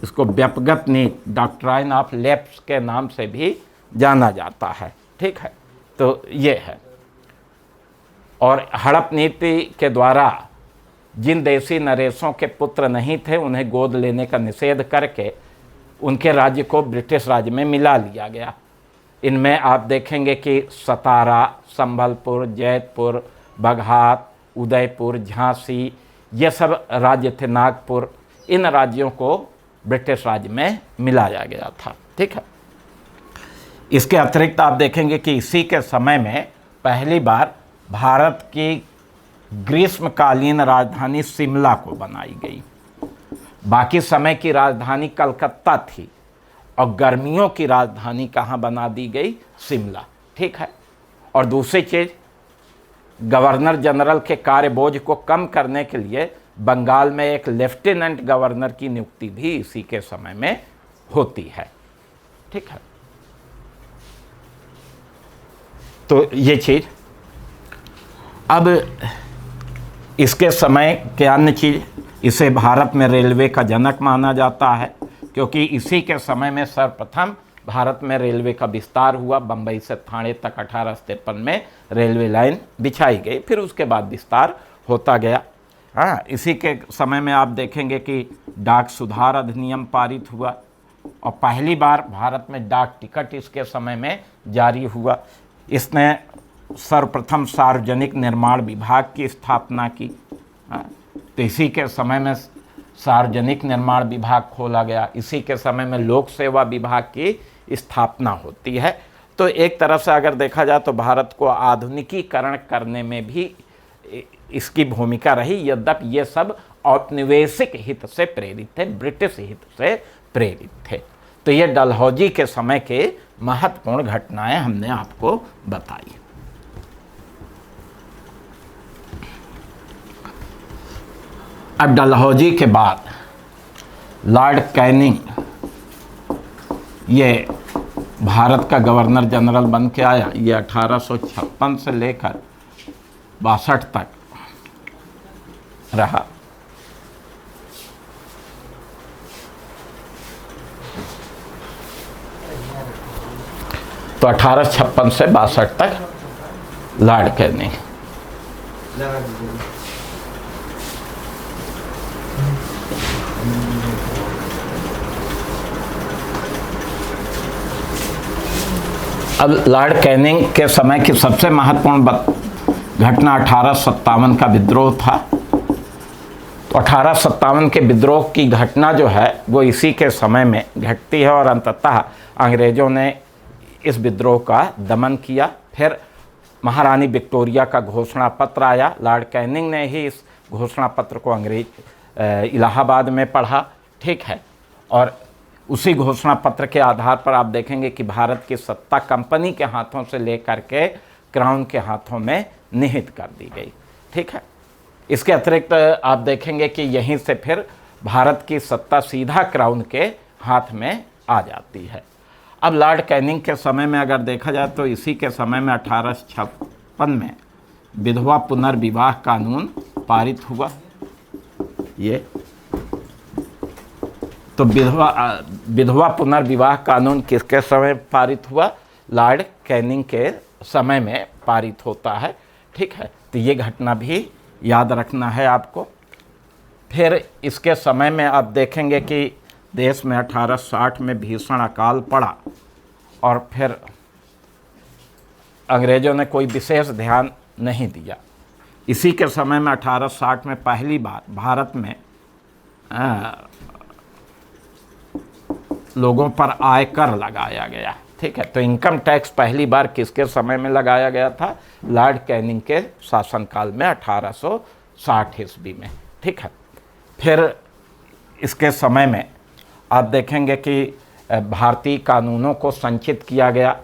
इसको व्यपगत नीति, डॉक्ट्राइन ऑफ लैप्स के नाम से भी जाना जाता है, ठीक है। तो ये है, और हड़प नीति के द्वारा जिन देसी नरेशों के पुत्र नहीं थे उन्हें गोद लेने का निषेध करके उनके राज्य को ब्रिटिश राज्य में मिला लिया गया। इनमें आप देखेंगे कि सतारा, संभलपुर, जैतपुर, बघात, उदयपुर, झांसी, ये सब राज्य थे, नागपुर, इन राज्यों को ब्रिटिश राज्य में मिलाया गया था, ठीक है। इसके अतिरिक्त आप देखेंगे कि इसी के समय में पहली बार भारत की ग्रीष्मकालीन राजधानी शिमला को बनाई गई। बाकी समय की राजधानी कलकत्ता थी, और गर्मियों की राजधानी कहाँ बना दी गई? शिमला, ठीक है। और दूसरी चीज़, गवर्नर जनरल के कार्य बोझ को कम करने के लिए बंगाल में एक लेफ्टिनेंट गवर्नर की नियुक्ति भी इसी के समय में होती है, ठीक है। तो ये चीज़, अब इसके समय के अन्य चीज़, इसे भारत में रेलवे का जनक माना जाता है, क्योंकि इसी के समय में सर्वप्रथम भारत में रेलवे का विस्तार हुआ। बम्बई से थाने तक 1853 में रेलवे लाइन बिछाई गई, फिर उसके बाद विस्तार होता गया। हाँ, इसी के समय में आप देखेंगे कि डाक सुधार अधिनियम पारित हुआ, और पहली बार भारत में डाक टिकट इसके समय में जारी हुआ। इसने सर्वप्रथम सार्वजनिक निर्माण विभाग की स्थापना की। तो इसी के समय में सार्वजनिक निर्माण विभाग खोला गया। इसी के समय में लोक सेवा विभाग की स्थापना होती है। तो एक तरफ से अगर देखा जाए तो भारत को आधुनिकीकरण करने में भी इसकी भूमिका रही, यद्यपि ये सब औपनिवेशिक हित से प्रेरित थे, ब्रिटिश हित से प्रेरित थे। तो ये डलहौजी के समय के महत्वपूर्ण घटनाएं हमने आपको बताई। अब डलहौजी के बाद लॉर्ड कैनिंग ये भारत का गवर्नर जनरल बन के आया। ये 1856 से लेकर 62 तक रहा। तो 1856 से 62 तक लॉर्ड कैनिंग। अब लॉर्ड कैनिंग के समय की सबसे महत्वपूर्ण घटना 1857 का विद्रोह था। तो 1857 के विद्रोह की घटना जो है वो इसी के समय में घटती है और अंततः अंग्रेज़ों ने इस विद्रोह का दमन किया। फिर महारानी विक्टोरिया का घोषणा पत्र आया। लॉर्ड कैनिंग ने ही इस घोषणा पत्र को इलाहाबाद में पढ़ा, ठीक है। और उसी घोषणा पत्र के आधार पर आप देखेंगे कि भारत की सत्ता कंपनी के हाथों से लेकर के क्राउन के हाथों में निहित कर दी गई, ठीक है। इसके अतिरिक्त आप देखेंगे कि यहीं से फिर भारत की सत्ता सीधा क्राउन के हाथ में आ जाती है। अब लॉर्ड कैनिंग के समय में अगर देखा जाए तो इसी के समय में 1856 में विधवा पुनर्विवाह कानून पारित हुआ। ये तो विधवा पुनर्विवाह कानून किसके समय पारित हुआ? लॉर्ड कैनिंग के समय में पारित होता है, ठीक है। तो ये घटना भी याद रखना है आपको। फिर इसके समय में आप देखेंगे कि देश में 1860 में भीषण अकाल पड़ा और फिर अंग्रेज़ों ने कोई विशेष ध्यान नहीं दिया। इसी के समय में 1860 में पहली बार भारत में लोगों पर आयकर लगाया गया, ठीक है। तो इनकम टैक्स पहली बार किसके समय में लगाया गया था? लॉर्ड कैनिंग के शासनकाल में 1860 ईस्वी में, ठीक है। फिर इसके समय में आप देखेंगे कि भारतीय कानूनों को संचित किया गया।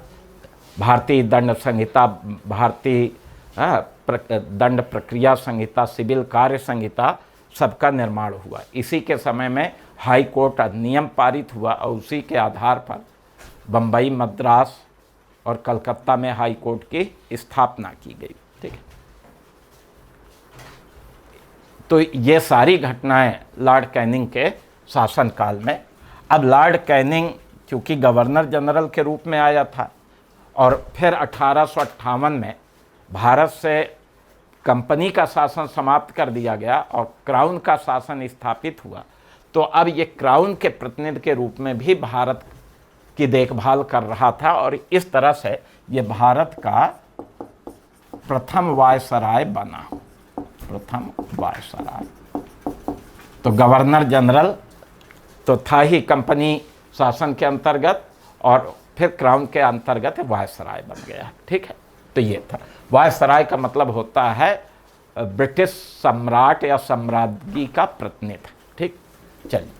भारतीय दंड संहिता, भारतीय दंड प्रक्रिया संहिता, सिविल कार्य संहिता, सबका निर्माण हुआ। इसी के समय में हाई कोर्ट अधिनियम पारित हुआ और उसी के आधार पर बम्बई, मद्रास और कलकत्ता में हाई कोर्ट की स्थापना की गई, ठीक है। तो ये सारी घटनाएं लॉर्ड कैनिंग के शासनकाल में। अब लॉर्ड कैनिंग चूँकि गवर्नर जनरल के रूप में आया था और फिर 1858 में भारत से कंपनी का शासन समाप्त कर दिया गया और क्राउन का शासन स्थापित हुआ। तो अब ये क्राउन के प्रतिनिधि के रूप में भी भारत की देखभाल कर रहा था और इस तरह से ये भारत का प्रथम वायसराय बना, प्रथम वायसराय। तो गवर्नर जनरल तो था ही कंपनी शासन के अंतर्गत और फिर क्राउन के अंतर्गत वायसराय बन गया, ठीक है। तो ये था वायसराय का मतलब होता है ब्रिटिश सम्राट या साम्राज्ञी का प्रतिनिधि, ठीक। चलिए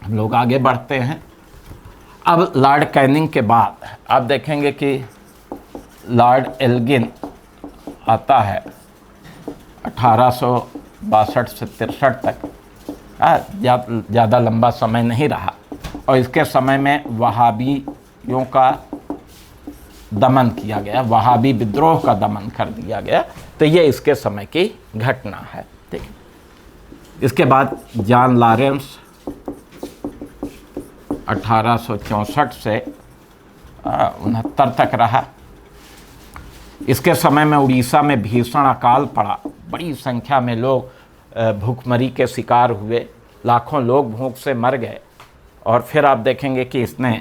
हम लोग आगे बढ़ते हैं। अब लॉर्ड कैनिंग के बाद आप देखेंगे कि लॉर्ड एल्गिन आता है 1862 से 63 तक। ज़्यादा लंबा समय नहीं रहा और इसके समय में वहाबियों का दमन किया गया, वहाबी विद्रोह का दमन कर दिया गया। तो ये इसके समय की घटना है, ठीक। इसके बाद जॉन लॉरेंस 1864 से 69 तक रहा। इसके समय में उड़ीसा में भीषण अकाल पड़ा, बड़ी संख्या में लोग भूखमरी के शिकार हुए, लाखों लोग भूख से मर गए। और फिर आप देखेंगे कि इसने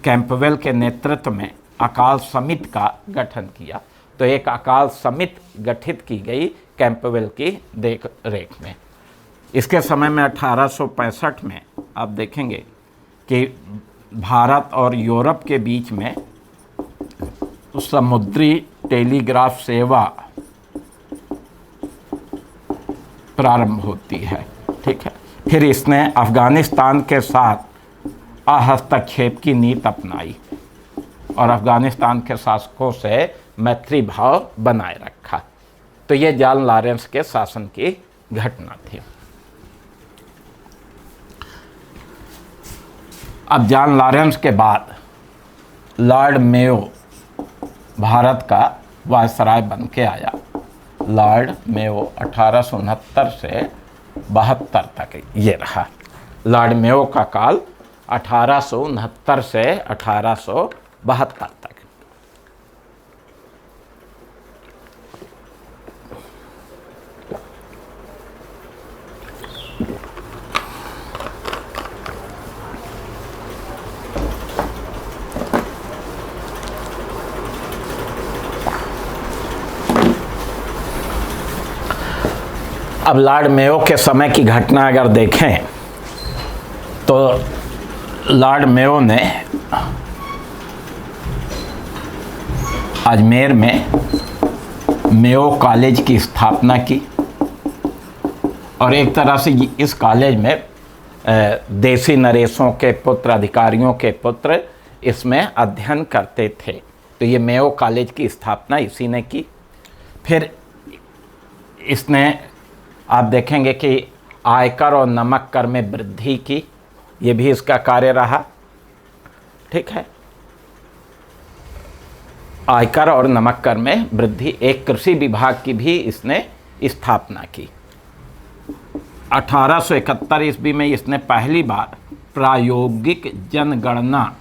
कैंपवेल के नेतृत्व में अकाल समिति का गठन किया। तो एक अकाल समिति गठित की गई कैंपवेल की देख रेख में। इसके समय में 1865 में आप देखेंगे कि भारत और यूरोप के बीच में समुद्री टेलीग्राफ सेवा प्रारंभ होती है, ठीक है। फिर इसने अफ़गानिस्तान के साथ अहस्तक्षेप की नीति अपनाई और अफगानिस्तान के शासकों से मैत्री भाव बनाए रखा। तो ये जॉन लॉरेंस के शासन की घटना थी। अब जॉन लॉरेंस के बाद लॉर्ड मेयो भारत का वायसराय बन के आया। लॉर्ड मेयो 1869 से 72 तक ये रहा। लॉर्ड मेयो का काल 1869 से 1872 तक। अब लॉर्ड मेयो के समय की घटना अगर देखें तो लॉर्ड मेयो ने अजमेर में मेयो कॉलेज की स्थापना की और एक तरह से इस कॉलेज में देसी नरेशों के पुत्र, अधिकारियों के पुत्र इसमें अध्ययन करते थे। तो ये मेयो कॉलेज की स्थापना इसी ने की। फिर इसने, आप देखेंगे कि आयकर और नमक कर में वृद्धि की, ये भी इसका कार्य रहा। ठीक है, आयकर और नमक कर में वृद्धि। एक कृषि विभाग की भी इसने स्थापना की। 1871 ईस्वी में इसने पहली बार प्रायोगिक जनगणना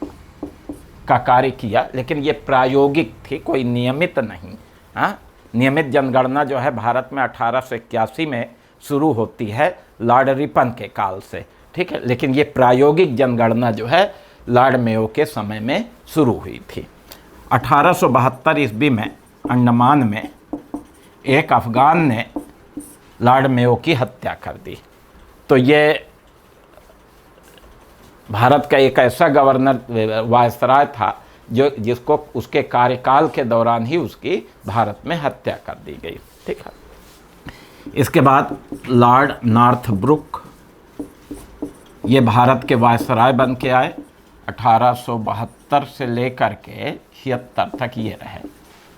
का कार्य किया, लेकिन ये प्रायोगिक थी, कोई नियमित नहीं। हाँ, नियमित जनगणना जो है भारत में 1881 में शुरू होती है लॉर्ड रिपन के काल से। ठीक है, लेकिन ये प्रायोगिक जनगणना जो है लॉर्ड मेयो के समय में शुरू हुई थी। 1872 ईस्वी में अंडमान में एक अफगान ने लॉर्ड मेयो की हत्या कर दी। तो ये भारत का एक ऐसा गवर्नर वायसराय था जिसको उसके कार्यकाल के दौरान ही उसकी भारत में हत्या कर दी गई। ठीक है, इसके बाद लॉर्ड नॉर्थब्रुक ये भारत के वायसराय बन के आए। 1872 से लेकर के 76 तक ये रहे।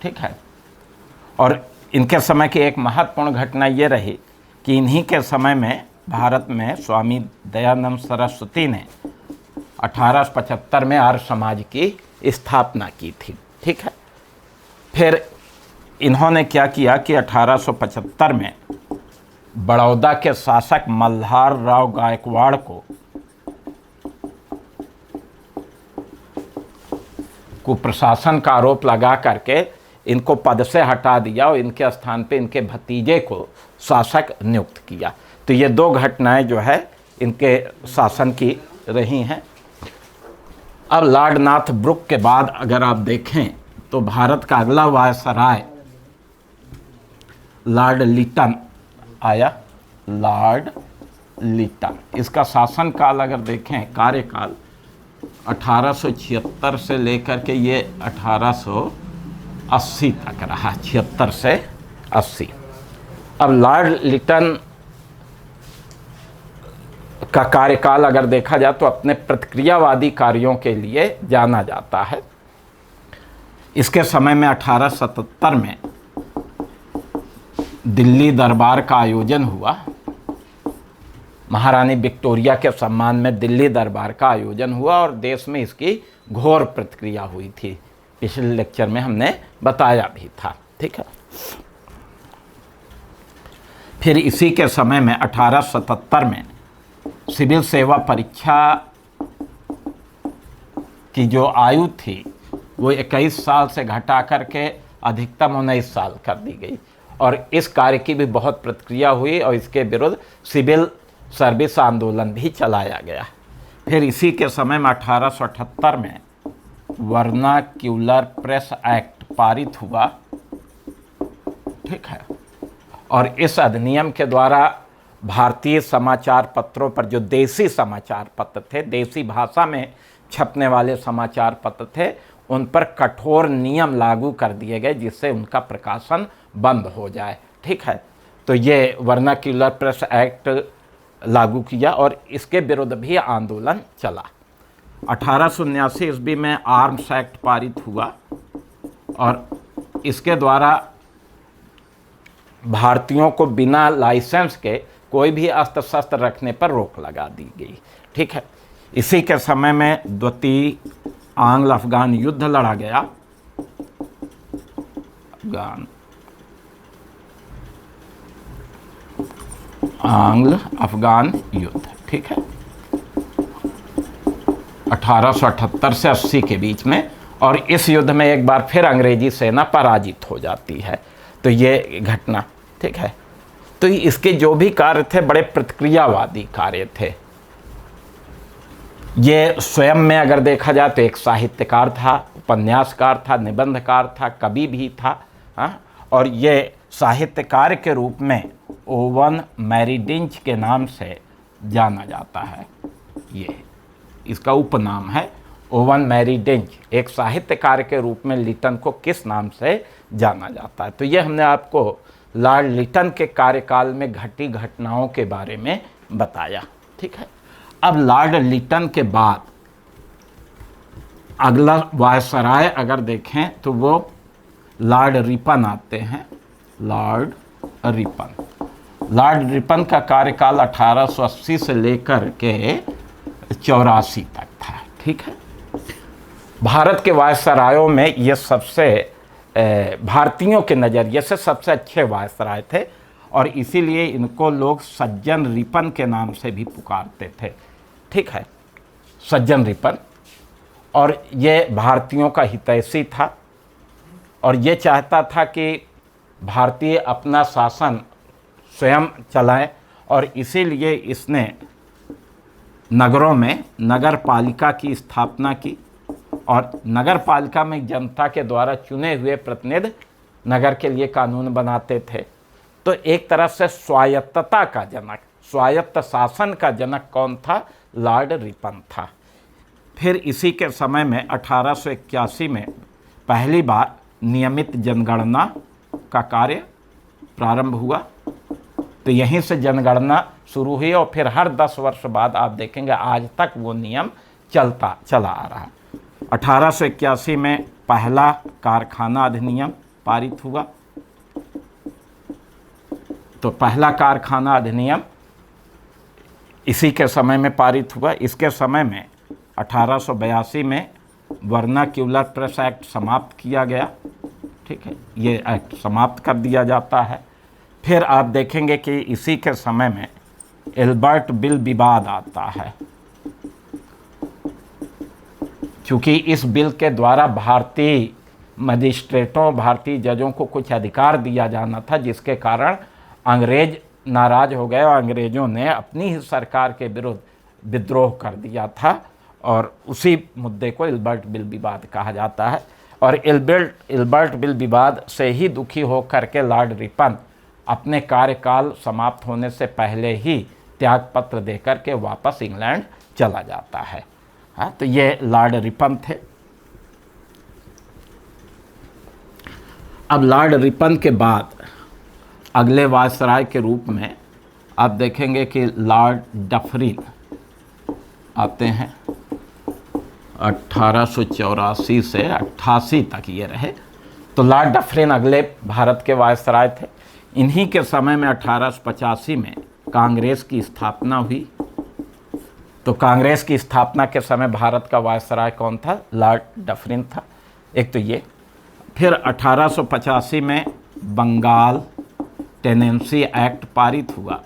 ठीक है, और इनके समय की एक महत्वपूर्ण घटना ये रही कि इन्हीं के समय में भारत में स्वामी दयानंद सरस्वती ने 1875 में आर्य समाज की स्थापना की थी। ठीक है, फिर इन्होंने क्या किया कि 1875 में बड़ौदा के शासक मल्हार राव गायकवाड़ को कुप्रशासन का आरोप लगा करके इनको पद से हटा दिया और इनके स्थान पे इनके भतीजे को शासक नियुक्त किया। तो ये दो घटनाएं जो है इनके शासन की रही हैं। अब लॉर्ड नॉर्थब्रुक के बाद अगर आप देखें तो भारत का अगला वायसराय लॉर्ड लिटन आया। लॉर्ड लिटन, इसका शासन काल अगर देखें, कार्यकाल 1876 से लेकर के ये 1880 तक रहा। 76 से 80। अब लॉर्ड लिटन का कार्यकाल अगर देखा जाए तो अपने प्रतिक्रियावादी कार्यों के लिए जाना जाता है। इसके समय में 1877 में दिल्ली दरबार का आयोजन हुआ। महारानी विक्टोरिया के सम्मान में दिल्ली दरबार का आयोजन हुआ और देश में इसकी घोर प्रतिक्रिया हुई थी। पिछले लेक्चर में हमने बताया भी था। ठीक है, फिर इसी के समय में 1877 में सिविल सेवा परीक्षा की जो आयु थी वो 21 साल से घटा करके अधिकतम 19 साल कर दी गई और इस कार्य की भी बहुत प्रतिक्रिया हुई और इसके विरुद्ध सिविल सर्विस आंदोलन भी चलाया गया। फिर इसी के समय में 1878 में वर्नाक्यूलर प्रेस एक्ट पारित हुआ। ठीक है, और इस अधिनियम के द्वारा भारतीय समाचार पत्रों पर, जो देसी समाचार पत्र थे, देसी भाषा में छपने वाले समाचार पत्र थे, उन पर कठोर नियम लागू कर दिए गए जिससे उनका प्रकाशन बंद हो जाए। ठीक है, तो ये वर्नाक्यूलर प्रेस एक्ट लागू किया और इसके विरुद्ध भी आंदोलन चला। 1879 ईस्वी में आर्म्स एक्ट पारित हुआ और इसके द्वारा भारतीयों को बिना लाइसेंस के कोई भी अस्त्र शस्त्र रखने पर रोक लगा दी गई। ठीक है, इसी के समय में द्वितीय आंग्ल अफगान युद्ध लड़ा गया। आंग्ल अफगान युद्ध, ठीक है, 1878 से 80 के बीच में, और इस युद्ध में एक बार फिर अंग्रेजी सेना पराजित हो जाती है। तो ये घटना, ठीक है। तो इसके जो भी कार्य थे बड़े प्रतिक्रियावादी कार्य थे। ये स्वयं में अगर देखा जाए तो एक साहित्यकार था, उपन्यासकार था, निबंधकार था, कवि भी था, हाँ? और ये साहित्यकार के रूप में ओवन मैरीडिंच के नाम से जाना जाता है। ये इसका उपनाम है ओवन मैरीडिंच। एक साहित्यकार के रूप में लिटन को किस नाम से जाना जाता है? तो ये हमने आपको लॉर्ड लिटन के कार्यकाल में घटी घटनाओं के बारे में बताया। ठीक है, अब लॉर्ड लिटन के बाद अगला वायसराय अगर देखें तो वो लॉर्ड रिपन आते हैं। लॉर्ड रिपन का कार्यकाल 1880 से लेकर के 84 तक था। ठीक है, भारत के वायसरायों में ये सबसे भारतीयों के नज़रिए से सबसे अच्छे वायसराय थे और इसीलिए इनको लोग सज्जन रिपन के नाम से भी पुकारते थे। ठीक है, सज्जन रिपन। और ये भारतीयों का हितैषी था और ये चाहता था कि भारतीय अपना शासन स्वयं चलाएं और इसीलिए इसने नगरों में नगर पालिका की स्थापना की और नगर पालिका में जनता के द्वारा चुने हुए प्रतिनिधि नगर के लिए कानून बनाते थे। तो एक तरह से स्वायत्तता का जनक, स्वायत्त शासन का जनक कौन था? लॉर्ड रिपन था। फिर इसी के समय में 1881 में पहली बार नियमित जनगणना का कार्य प्रारंभ हुआ। तो यहीं से जनगणना शुरू हुई और फिर हर 10 वर्ष बाद आप देखेंगे आज तक वो नियम चला आ रहा है। 1881 में पहला कारखाना अधिनियम पारित हुआ। तो पहला कारखाना अधिनियम इसी के समय में पारित हुआ। इसके समय में 1882 में वर्नाक्यूलर प्रेस एक्ट समाप्त किया गया। ठीक है, ये एक्ट समाप्त कर दिया जाता है। फिर आप देखेंगे कि इसी के समय में एल्बर्ट बिल विवाद आता है, क्योंकि इस बिल के द्वारा भारतीय मजिस्ट्रेटों, भारतीय जजों को कुछ अधिकार दिया जाना था, जिसके कारण अंग्रेज नाराज हो गए और अंग्रेज़ों ने अपनी ही सरकार के विरुद्ध विद्रोह कर दिया था और उसी मुद्दे को एल्बर्ट बिल विवाद कहा जाता है। और एल्बर्ट बिल विवाद से ही दुखी होकर के लॉर्ड रिपन अपने कार्यकाल समाप्त होने से पहले ही त्यागपत्र देकर के वापस इंग्लैंड चला जाता है। हाँ, तो ये लॉर्ड रिपन थे। अब लॉर्ड रिपन के बाद अगले वायसराय के रूप में आप देखेंगे कि लॉर्ड डफरिन आते हैं। 1884 से 88 तक ये रहे। तो लॉर्ड डफरिन अगले भारत के वायसराय थे। इन्हीं के समय में 1885 में कांग्रेस की स्थापना हुई। तो कांग्रेस की स्थापना के समय भारत का वायसराय कौन था? लॉर्ड डफरिन था। एक तो ये। फिर 1885 में बंगाल टेनेंसी एक्ट पारित हुआ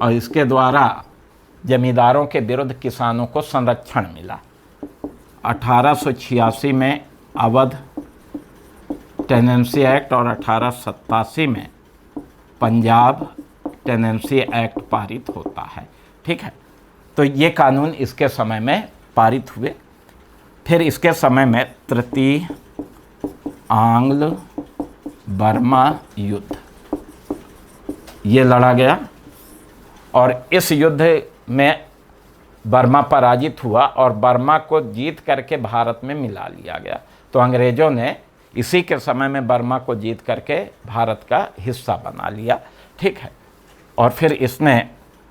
और इसके द्वारा जमींदारों के विरुद्ध किसानों को संरक्षण मिला। 1886 में अवध टेनेंसी एक्ट और 1887 में पंजाब टेनेंसी एक्ट पारित होता है। ठीक है, तो ये कानून इसके समय में पारित हुए। फिर इसके समय में तृतीय आंग्ल बर्मा युद्ध ये लड़ा गया और इस युद्ध में बर्मा पराजित हुआ और बर्मा को जीत करके भारत में मिला लिया गया। तो अंग्रेज़ों ने इसी के समय में बर्मा को जीत करके भारत का हिस्सा बना लिया। ठीक है, और फिर इसने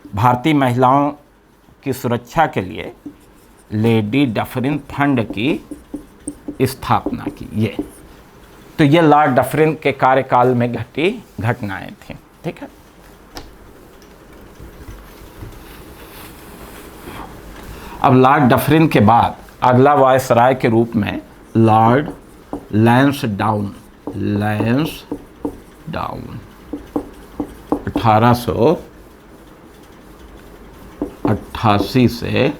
भारतीय महिलाओं की सुरक्षा के लिए लेडी डफरिन फंड की स्थापना की। ये तो ये लॉर्ड डफरिन के कार्यकाल में घटी घटनाएं थी। ठीक है, अब लॉर्ड डफरिन के बाद अगला वायसराय के रूप में लॉर्ड लैंसडाउन 1888 से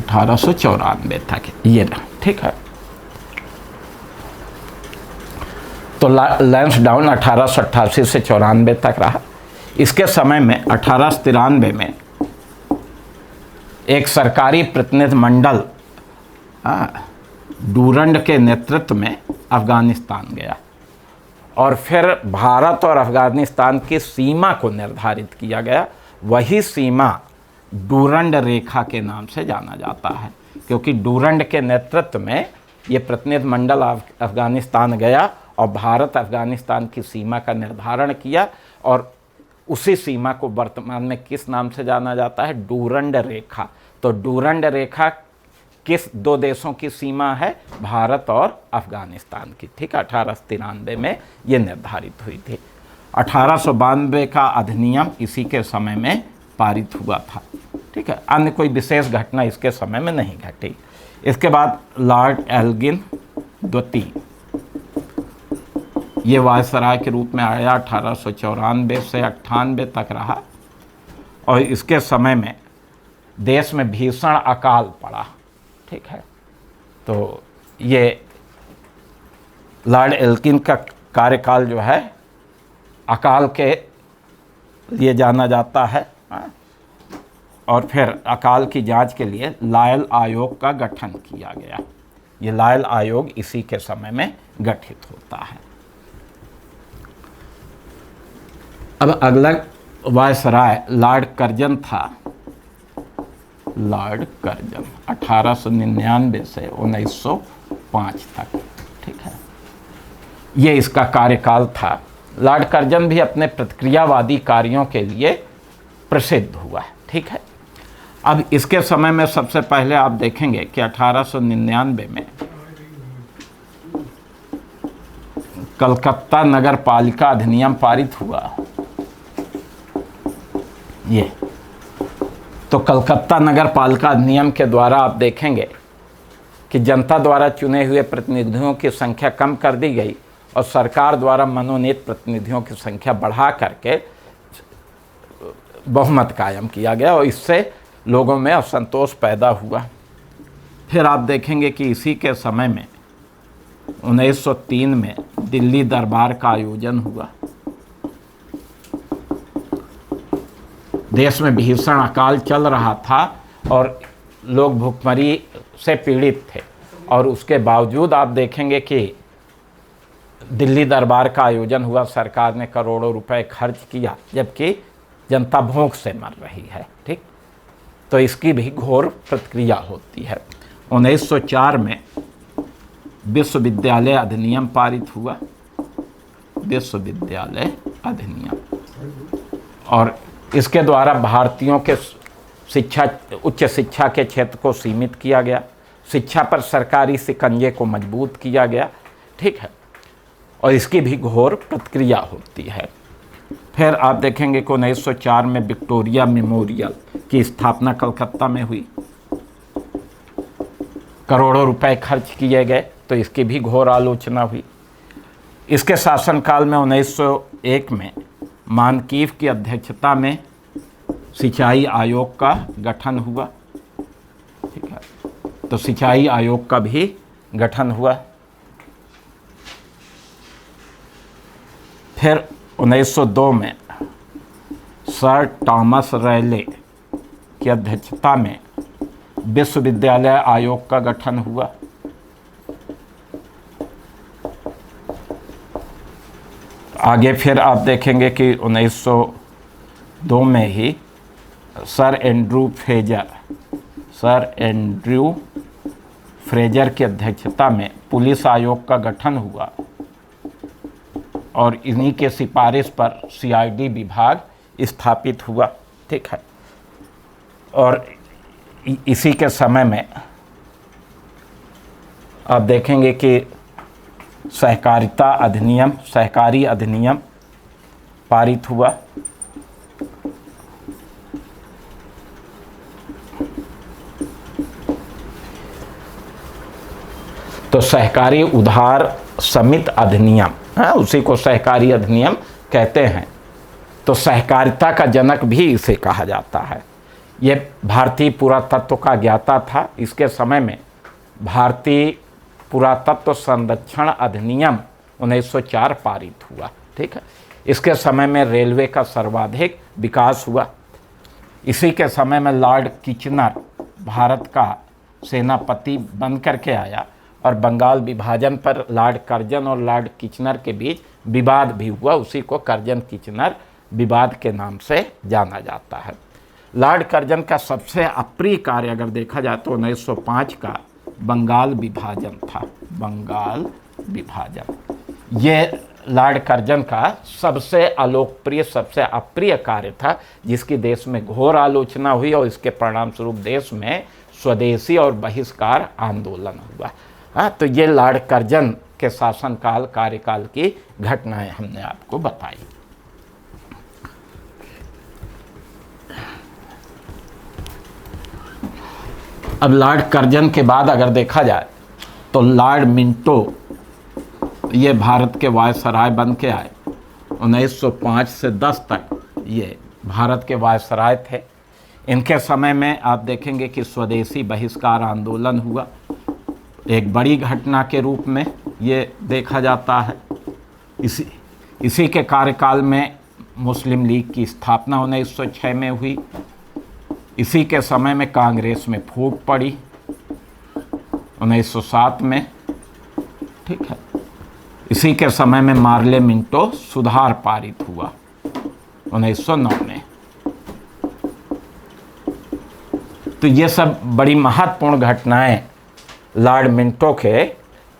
1894 तक ये रहा। ठीक है, तो लैंसडाउन 1888 से 94 तक रहा। इसके समय में 1893 में एक सरकारी प्रतिनिधि मंडल डूरंड के नेतृत्व में अफगानिस्तान गया और फिर भारत और अफगानिस्तान की सीमा को निर्धारित किया गया। वही सीमा डूरंड रेखा के नाम से जाना जाता है, क्योंकि डूरंड के नेतृत्व में ये प्रतिनिधि मंडल अफगानिस्तान गया और भारत अफगानिस्तान की सीमा का निर्धारण किया और उसी सीमा को वर्तमान में किस नाम से जाना जाता है? डूरंड रेखा। तो डूरंड रेखा किस दो देशों की सीमा है? भारत और अफगानिस्तान की। ठीक है, 1893 में ये निर्धारित हुई थी। 1892 का अधिनियम इसी के समय में पारित हुआ था। ठीक है, अन्य कोई विशेष घटना इसके समय में नहीं घटी। इसके बाद लॉर्ड एल्गिन द्वितीय ये वायसराय के रूप में आया, 1894 से 98 तक रहा और इसके समय में देश में भीषण अकाल पड़ा। ठीक है, तो ये लॉर्ड एल्गिन का कार्यकाल जो है अकाल के लिए जाना जाता है। और फिर अकाल की जांच के लिए लायल आयोग का गठन किया गया। ये लायल आयोग इसी के समय में गठित होता है। अब अगला वायसराय लॉर्ड कर्जन था। लॉर्ड कर्जन 1899 से 1905 तक। ठीक है, ये इसका कार्यकाल था। लॉर्ड कर्जन भी अपने प्रतिक्रियावादी कार्यों के लिए प्रसिद्ध हुआ। ठीक है, अब इसके समय में सबसे पहले आप देखेंगे कि 1899 में कलकत्ता नगर पालिका अधिनियम पारित हुआ। ये तो कलकत्ता नगर पालिका अधिनियम के द्वारा आप देखेंगे कि जनता द्वारा चुने हुए प्रतिनिधियों की संख्या कम कर दी गई और सरकार द्वारा मनोनीत प्रतिनिधियों की संख्या बढ़ा करके बहुमत कायम किया गया और इससे लोगों में असंतोष पैदा हुआ। फिर आप देखेंगे कि इसी के समय में 1903 में दिल्ली दरबार का आयोजन हुआ। देश में भीषण अकाल चल रहा था और लोग भूखमरी से पीड़ित थे और उसके बावजूद आप देखेंगे कि दिल्ली दरबार का आयोजन हुआ। सरकार ने करोड़ों रुपए खर्च किया जबकि जनता भूख से मर रही है। ठीक, तो इसकी भी घोर प्रतिक्रिया होती है। 1904 में विश्वविद्यालय अधिनियम पारित हुआ। विश्वविद्यालय अधिनियम, और इसके द्वारा भारतीयों के उच्च शिक्षा के क्षेत्र को सीमित किया गया। शिक्षा पर सरकारी शिकंजे को मजबूत किया गया। ठीक है, और इसकी भी घोर प्रतिक्रिया होती है। फिर आप देखेंगे कि 1904 में विक्टोरिया मेमोरियल की स्थापना कलकत्ता में हुई। करोड़ों रुपए खर्च किए गए, तो इसकी भी घोर आलोचना हुई। इसके शासनकाल में 1901 में मानकीव की अध्यक्षता में सिंचाई आयोग का गठन हुआ। ठीक है, तो सिंचाई आयोग का भी गठन हुआ। फिर 1902 में सर टॉमस रैले की अध्यक्षता में विश्वविद्यालय आयोग का गठन हुआ। आगे फिर आप देखेंगे कि 1902 में ही सर एंड्रयू फ्रेजर की अध्यक्षता में पुलिस आयोग का गठन हुआ और इन्हीं के सिफारिश पर CID विभाग स्थापित हुआ। ठीक है। और इसी के समय में आप देखेंगे कि सहकारी अधिनियम पारित हुआ। तो सहकारी उधार समिति अधिनियम, उसी को सहकारी अधिनियम कहते हैं। तो सहकारिता का जनक भी इसे कहा जाता है। ये भारतीय पुरातत्व का ज्ञाता था। इसके समय में भारतीय पुरातत्व संरक्षण अधिनियम 1904 पारित हुआ, ठीक है। इसके समय में रेलवे का सर्वाधिक विकास हुआ। इसी के समय में लॉर्ड किचनर भारत का सेनापति बन करके आया और बंगाल विभाजन पर लॉर्ड कर्जन और लॉर्ड किचनर के बीच विवाद भी हुआ। उसी को कर्जन किचनर विवाद के नाम से जाना जाता है। लॉर्ड कर्जन का सबसे अप्रिय कार्य अगर देखा जाए तो 1905 का बंगाल विभाजन था। बंगाल विभाजन ये लॉर्ड कर्जन का सबसे अलोकप्रिय, सबसे अप्रिय कार्य था, जिसकी देश में घोर आलोचना हुई और इसके परिणाम स्वरूप देश में स्वदेशी और बहिष्कार आंदोलन हुआ। हाँ, तो ये लॉर्ड कर्जन के शासनकाल कार्यकाल की घटनाएं हमने आपको बताई। अब लॉर्ड कर्जन के बाद अगर देखा जाए तो लॉर्ड मिंटो ये भारत के वायसराय बन के आए। 1905 से 10 तक ये भारत के वायसराय थे। इनके समय में आप देखेंगे कि स्वदेशी बहिष्कार आंदोलन हुआ, एक बड़ी घटना के रूप में ये देखा जाता है। इसी के कार्यकाल में मुस्लिम लीग की स्थापना 1906 में हुई। इसी के समय में कांग्रेस में फूट पड़ी 1907 में, ठीक है। इसी के समय में मार्ले मिंटो सुधार पारित हुआ 1909 में। तो ये सब बड़ी महत्वपूर्ण घटनाएं लॉर्ड मिंटो के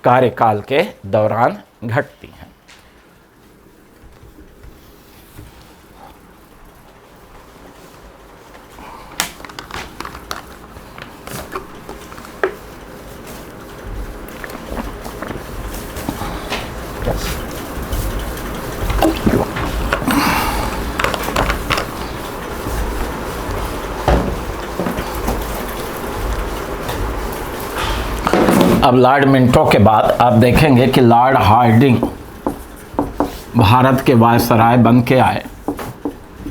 कार्यकाल के दौरान घटती हैं। अब लॉर्ड मिंटो के बाद आप देखेंगे कि लॉर्ड हार्डिंग भारत के वायसराय बन के आए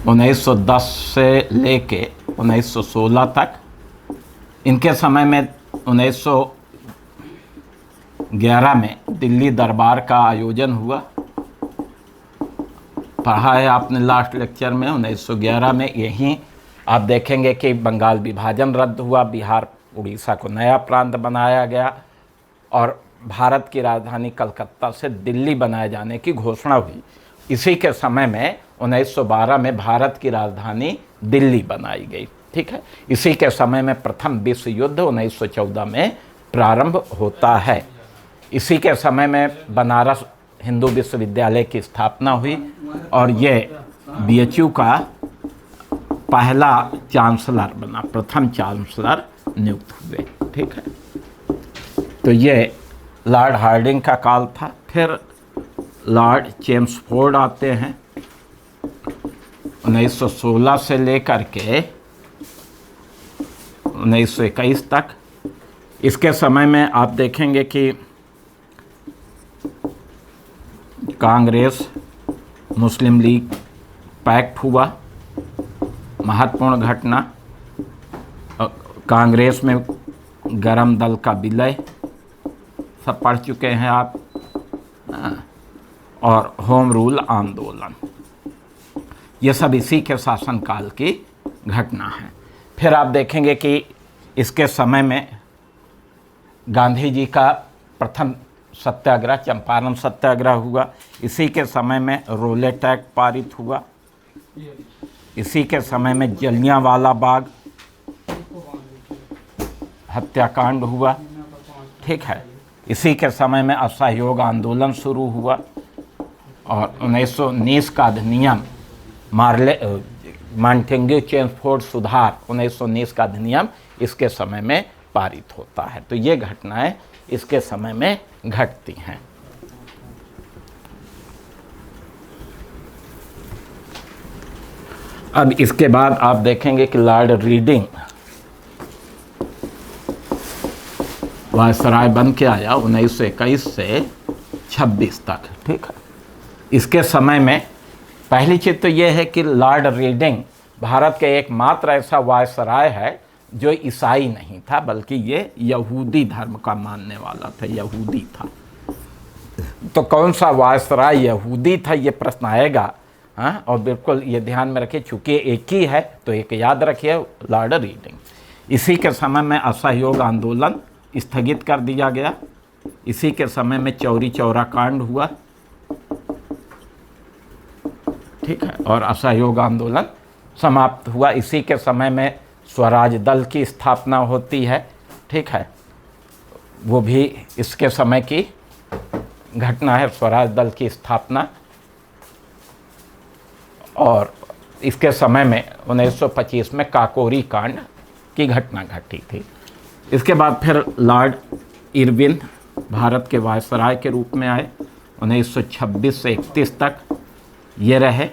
1910 से लेके 1916 तक। इनके समय में 1911 में दिल्ली दरबार का आयोजन हुआ। पढ़ा है आपने लास्ट लेक्चर में। 1911 में यहीं आप देखेंगे कि बंगाल विभाजन रद्द हुआ, बिहार उड़ीसा को नया प्रांत बनाया गया और भारत की राजधानी कलकत्ता से दिल्ली बनाए जाने की घोषणा हुई। इसी के समय में 1912 में भारत की राजधानी दिल्ली बनाई गई, ठीक है। इसी के समय में प्रथम विश्व युद्ध 1914 में प्रारंभ होता है। इसी के समय में बनारस हिंदू विश्वविद्यालय की स्थापना हुई और ये BHU का पहला चांसलर बना, प्रथम चांसलर नियुक्त हुए, ठीक है। तो ये लॉर्ड हार्डिंग का काल था। फिर लॉर्ड चेम्सफोर्ड आते हैं 1916 से लेकर के 1921 तक। इसके समय में आप देखेंगे कि कांग्रेस मुस्लिम लीग पैक्ट हुआ, महत्वपूर्ण घटना। कांग्रेस में गरम दल का विलय सब पढ़ चुके हैं आप, और होम रूल आंदोलन, ये सब इसी के शासनकाल की घटना है। फिर आप देखेंगे कि इसके समय में गांधी जी का प्रथम सत्याग्रह चंपारण सत्याग्रह हुआ। इसी के समय में रोलेट एक्ट पारित हुआ। इसी के समय में जलियांवाला बाग हत्याकांड हुआ, ठीक है। इसी के समय में असहयोग आंदोलन शुरू हुआ और 1919 का अधिनियम मॉन्टेग्यू चेम्सफोर्ड सुधार 1919 का अधिनियम इसके समय में पारित होता है। तो ये घटनाएं इसके समय में घटती हैं। अब इसके बाद आप देखेंगे कि लॉर्ड रीडिंग वायसराय बन के आया 1921 से 26 तक, ठीक है। इसके समय में पहली चीज़ तो ये है कि लॉर्ड रीडिंग भारत के एकमात्र ऐसा वायसराय है जो ईसाई नहीं था, बल्कि ये यहूदी धर्म का मानने वाला था, यहूदी था। तो कौन सा वायसराय यहूदी था, ये प्रश्न आएगा। हाँ, और बिल्कुल ये ध्यान में रखिए, चूंकि एक ही है तो एक याद रखिए, लॉर्ड रीडिंग। इसी के समय में असहयोग आंदोलन स्थगित कर दिया गया। इसी के समय में चौरी चौरा कांड हुआ, ठीक है, और असहयोग आंदोलन समाप्त हुआ। इसी के समय में स्वराज दल की स्थापना होती है, ठीक है, वो भी इसके समय की घटना है, स्वराज दल की स्थापना। और इसके समय में 1925 में काकोरी कांड की घटना घटी थी। इसके बाद फिर लॉर्ड इरविन भारत के वायसराय के रूप में आए 1926 से 31 तक ये रहे।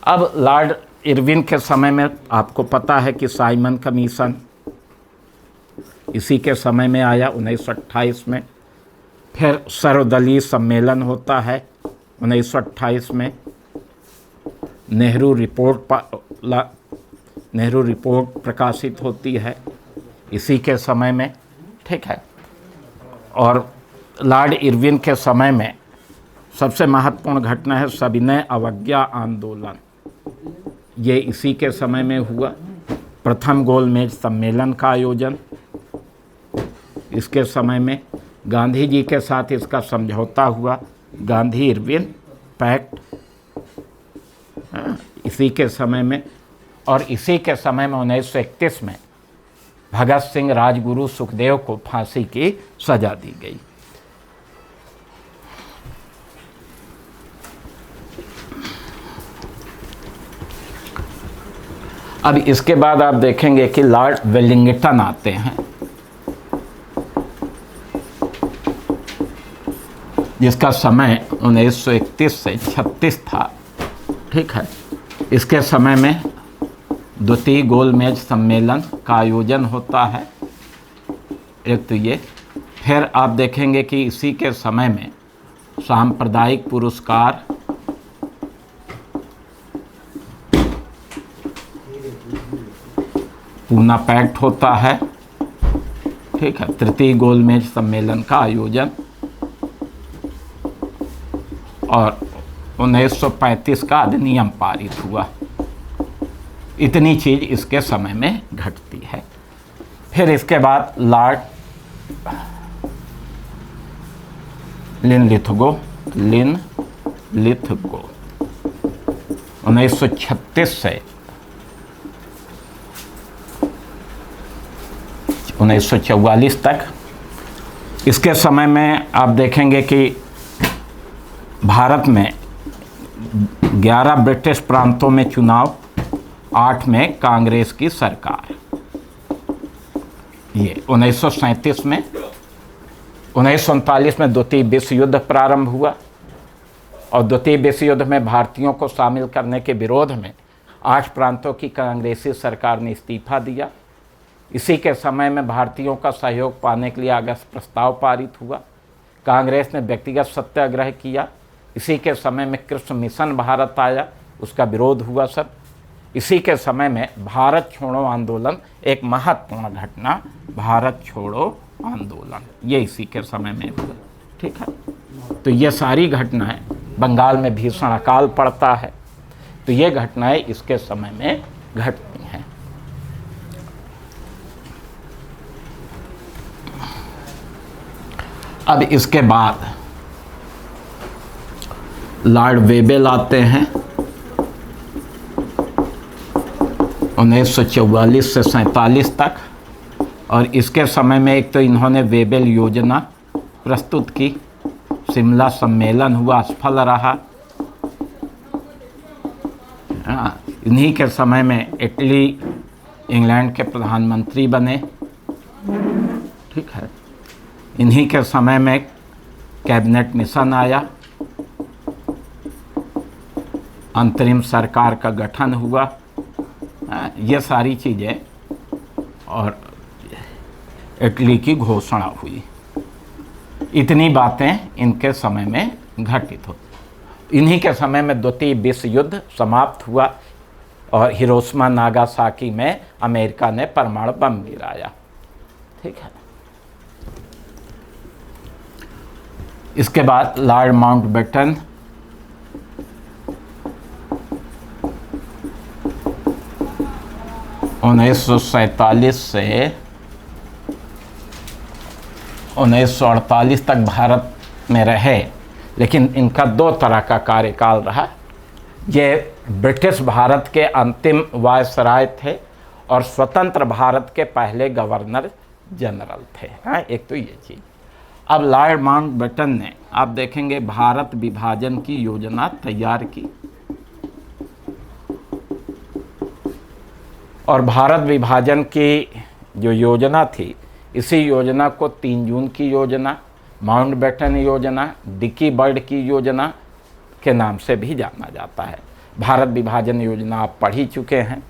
अब लॉर्ड इरविन के समय में आपको पता है कि साइमन कमीशन इसी के समय में आया 1928 में। फिर सर्वदलीय सम्मेलन होता है 1928 में। नेहरू रिपोर्ट प्रकाशित होती है इसी के समय में, ठीक है। और लॉर्ड इरविन के समय में सबसे महत्वपूर्ण घटना है सविनय अवज्ञा आंदोलन। ये इसी के समय में हुआ। प्रथम गोलमेज सम्मेलन का आयोजन इसके समय में। गांधी जी के साथ इसका समझौता हुआ, गांधी इरविन पैक्ट, इसी के समय में। और इसी के समय में 1931 में भगत सिंह, राजगुरु, सुखदेव को फांसी की सजा दी गई। अब इसके बाद आप देखेंगे कि लॉर्ड वेलिंगटन आते हैं, जिसका समय 1931 से 36 था, ठीक है। इसके समय में द्वितीय गोलमेज सम्मेलन का आयोजन होता है, एक तो ये। फिर आप देखेंगे कि इसी के समय में सांप्रदायिक पुरस्कार, पूना पैक्ट होता है, ठीक है। तृतीय गोलमेज सम्मेलन का आयोजन और 1935 का अधिनियम पारित हुआ। इतनी चीज़ इसके समय में घटती है। फिर इसके बाद लॉर्ड लिनलिथगो 1936 से 1944 तक। इसके समय में आप देखेंगे कि भारत में 11 ब्रिटिश प्रांतों में चुनाव, 8 में कांग्रेस की सरकार। ये 1937 में। 1939 में द्वितीय विश्व युद्ध प्रारंभ हुआ और द्वितीय विश्व युद्ध में भारतीयों को शामिल करने के विरोध में 8 प्रांतों की कांग्रेसी सरकार ने इस्तीफा दिया। इसी के समय में भारतीयों का सहयोग पाने के लिए अगस्त प्रस्ताव पारित हुआ। कांग्रेस ने व्यक्तिगत सत्याग्रह किया। इसी के समय में कृष्ण मिशन भारत आया, उसका विरोध हुआ सब। इसी के समय में भारत छोड़ो आंदोलन, एक महत्वपूर्ण घटना, भारत छोड़ो आंदोलन, ये इसी के समय में हुआ, ठीक है। तो ये सारी घटनाएं, बंगाल में भीषण अकाल पड़ता है, तो ये घटनाएं इसके समय में घटती हैं। अब इसके बाद लॉर्ड वेबल आते हैं 1944 से 47 तक। और इसके समय में एक तो इन्होंने वेबल योजना प्रस्तुत की, शिमला सम्मेलन हुआ, असफल रहा। इन्हीं के समय में इटली इंग्लैंड के प्रधानमंत्री बने, ठीक है। इन्हीं के समय में कैबिनेट मिशन आया, अंतरिम सरकार का गठन हुआ, ये सारी चीज़ें, और इटली की घोषणा हुई। इतनी बातें इनके समय में घटित हो। इन्हीं के समय में द्वितीय विश्व युद्ध समाप्त हुआ और हिरोशिमा नागासाकी में अमेरिका ने परमाणु बम गिराया, ठीक है। इसके बाद लॉर्ड माउंटबेटन (1947 से 1948 तक भारत में रहे, लेकिन इनका 2 तरह का कार्यकाल रहा। ये ब्रिटिश भारत के अंतिम वायसराय थे और स्वतंत्र भारत के पहले गवर्नर जनरल थे। हाँ, एक तो ये चीज़। अब लॉर्ड माउंटबेटन ने, आप देखेंगे, भारत विभाजन की योजना तैयार की, और भारत विभाजन की जो योजना थी, इसी योजना को 3 जून की योजना, माउंटबेटन योजना, डिकी बर्ड की योजना के नाम से भी जाना जाता है। भारत विभाजन योजना आप पढ़ ही चुके हैं।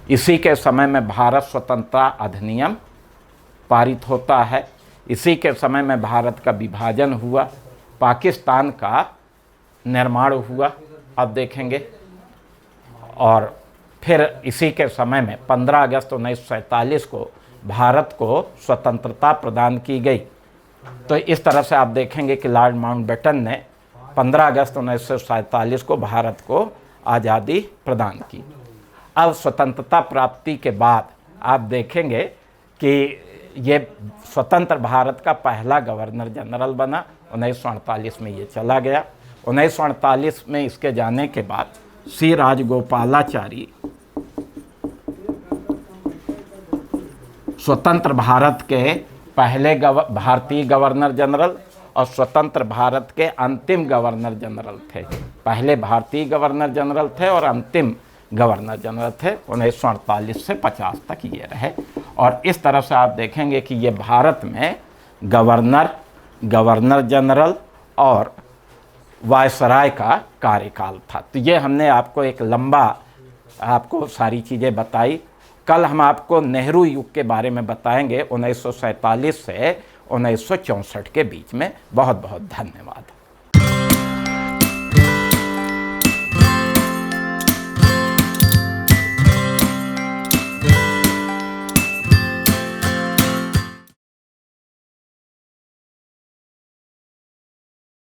इसी के समय में भारत स्वतंत्रता अधिनियम पारित होता है। इसी के समय में भारत का विभाजन हुआ, पाकिस्तान का निर्माण हुआ, अब देखेंगे। और फिर इसी के समय में 15 अगस्त 1947 को भारत को स्वतंत्रता प्रदान की गई। तो इस तरह से आप देखेंगे कि लॉर्ड माउंटबेटन ने 15 अगस्त 1947 को भारत को आज़ादी प्रदान की। अब स्वतंत्रता प्राप्ति के बाद आप देखेंगे कि ये स्वतंत्र भारत का पहला गवर्नर जनरल बना। 1948 में ये चला गया। 1948 में इसके जाने के बाद सी राजगोपालाचारी स्वतंत्र भारत के पहले भारतीय गवर्नर जनरल और स्वतंत्र भारत के अंतिम गवर्नर जनरल थे। पहले भारतीय गवर्नर जनरल थे और अंतिम गवर्नर जनरल थे। 1948 से 50 तक ये रहे। और इस तरह से आप देखेंगे कि ये भारत में गवर्नर जनरल और वायसराय का कार्यकाल था। तो ये हमने आपको एक लंबा आपको सारी चीज़ें बताई। कल हम आपको नेहरू युग के बारे में बताएंगे, 1947 से 1964 के बीच में। बहुत बहुत धन्यवाद।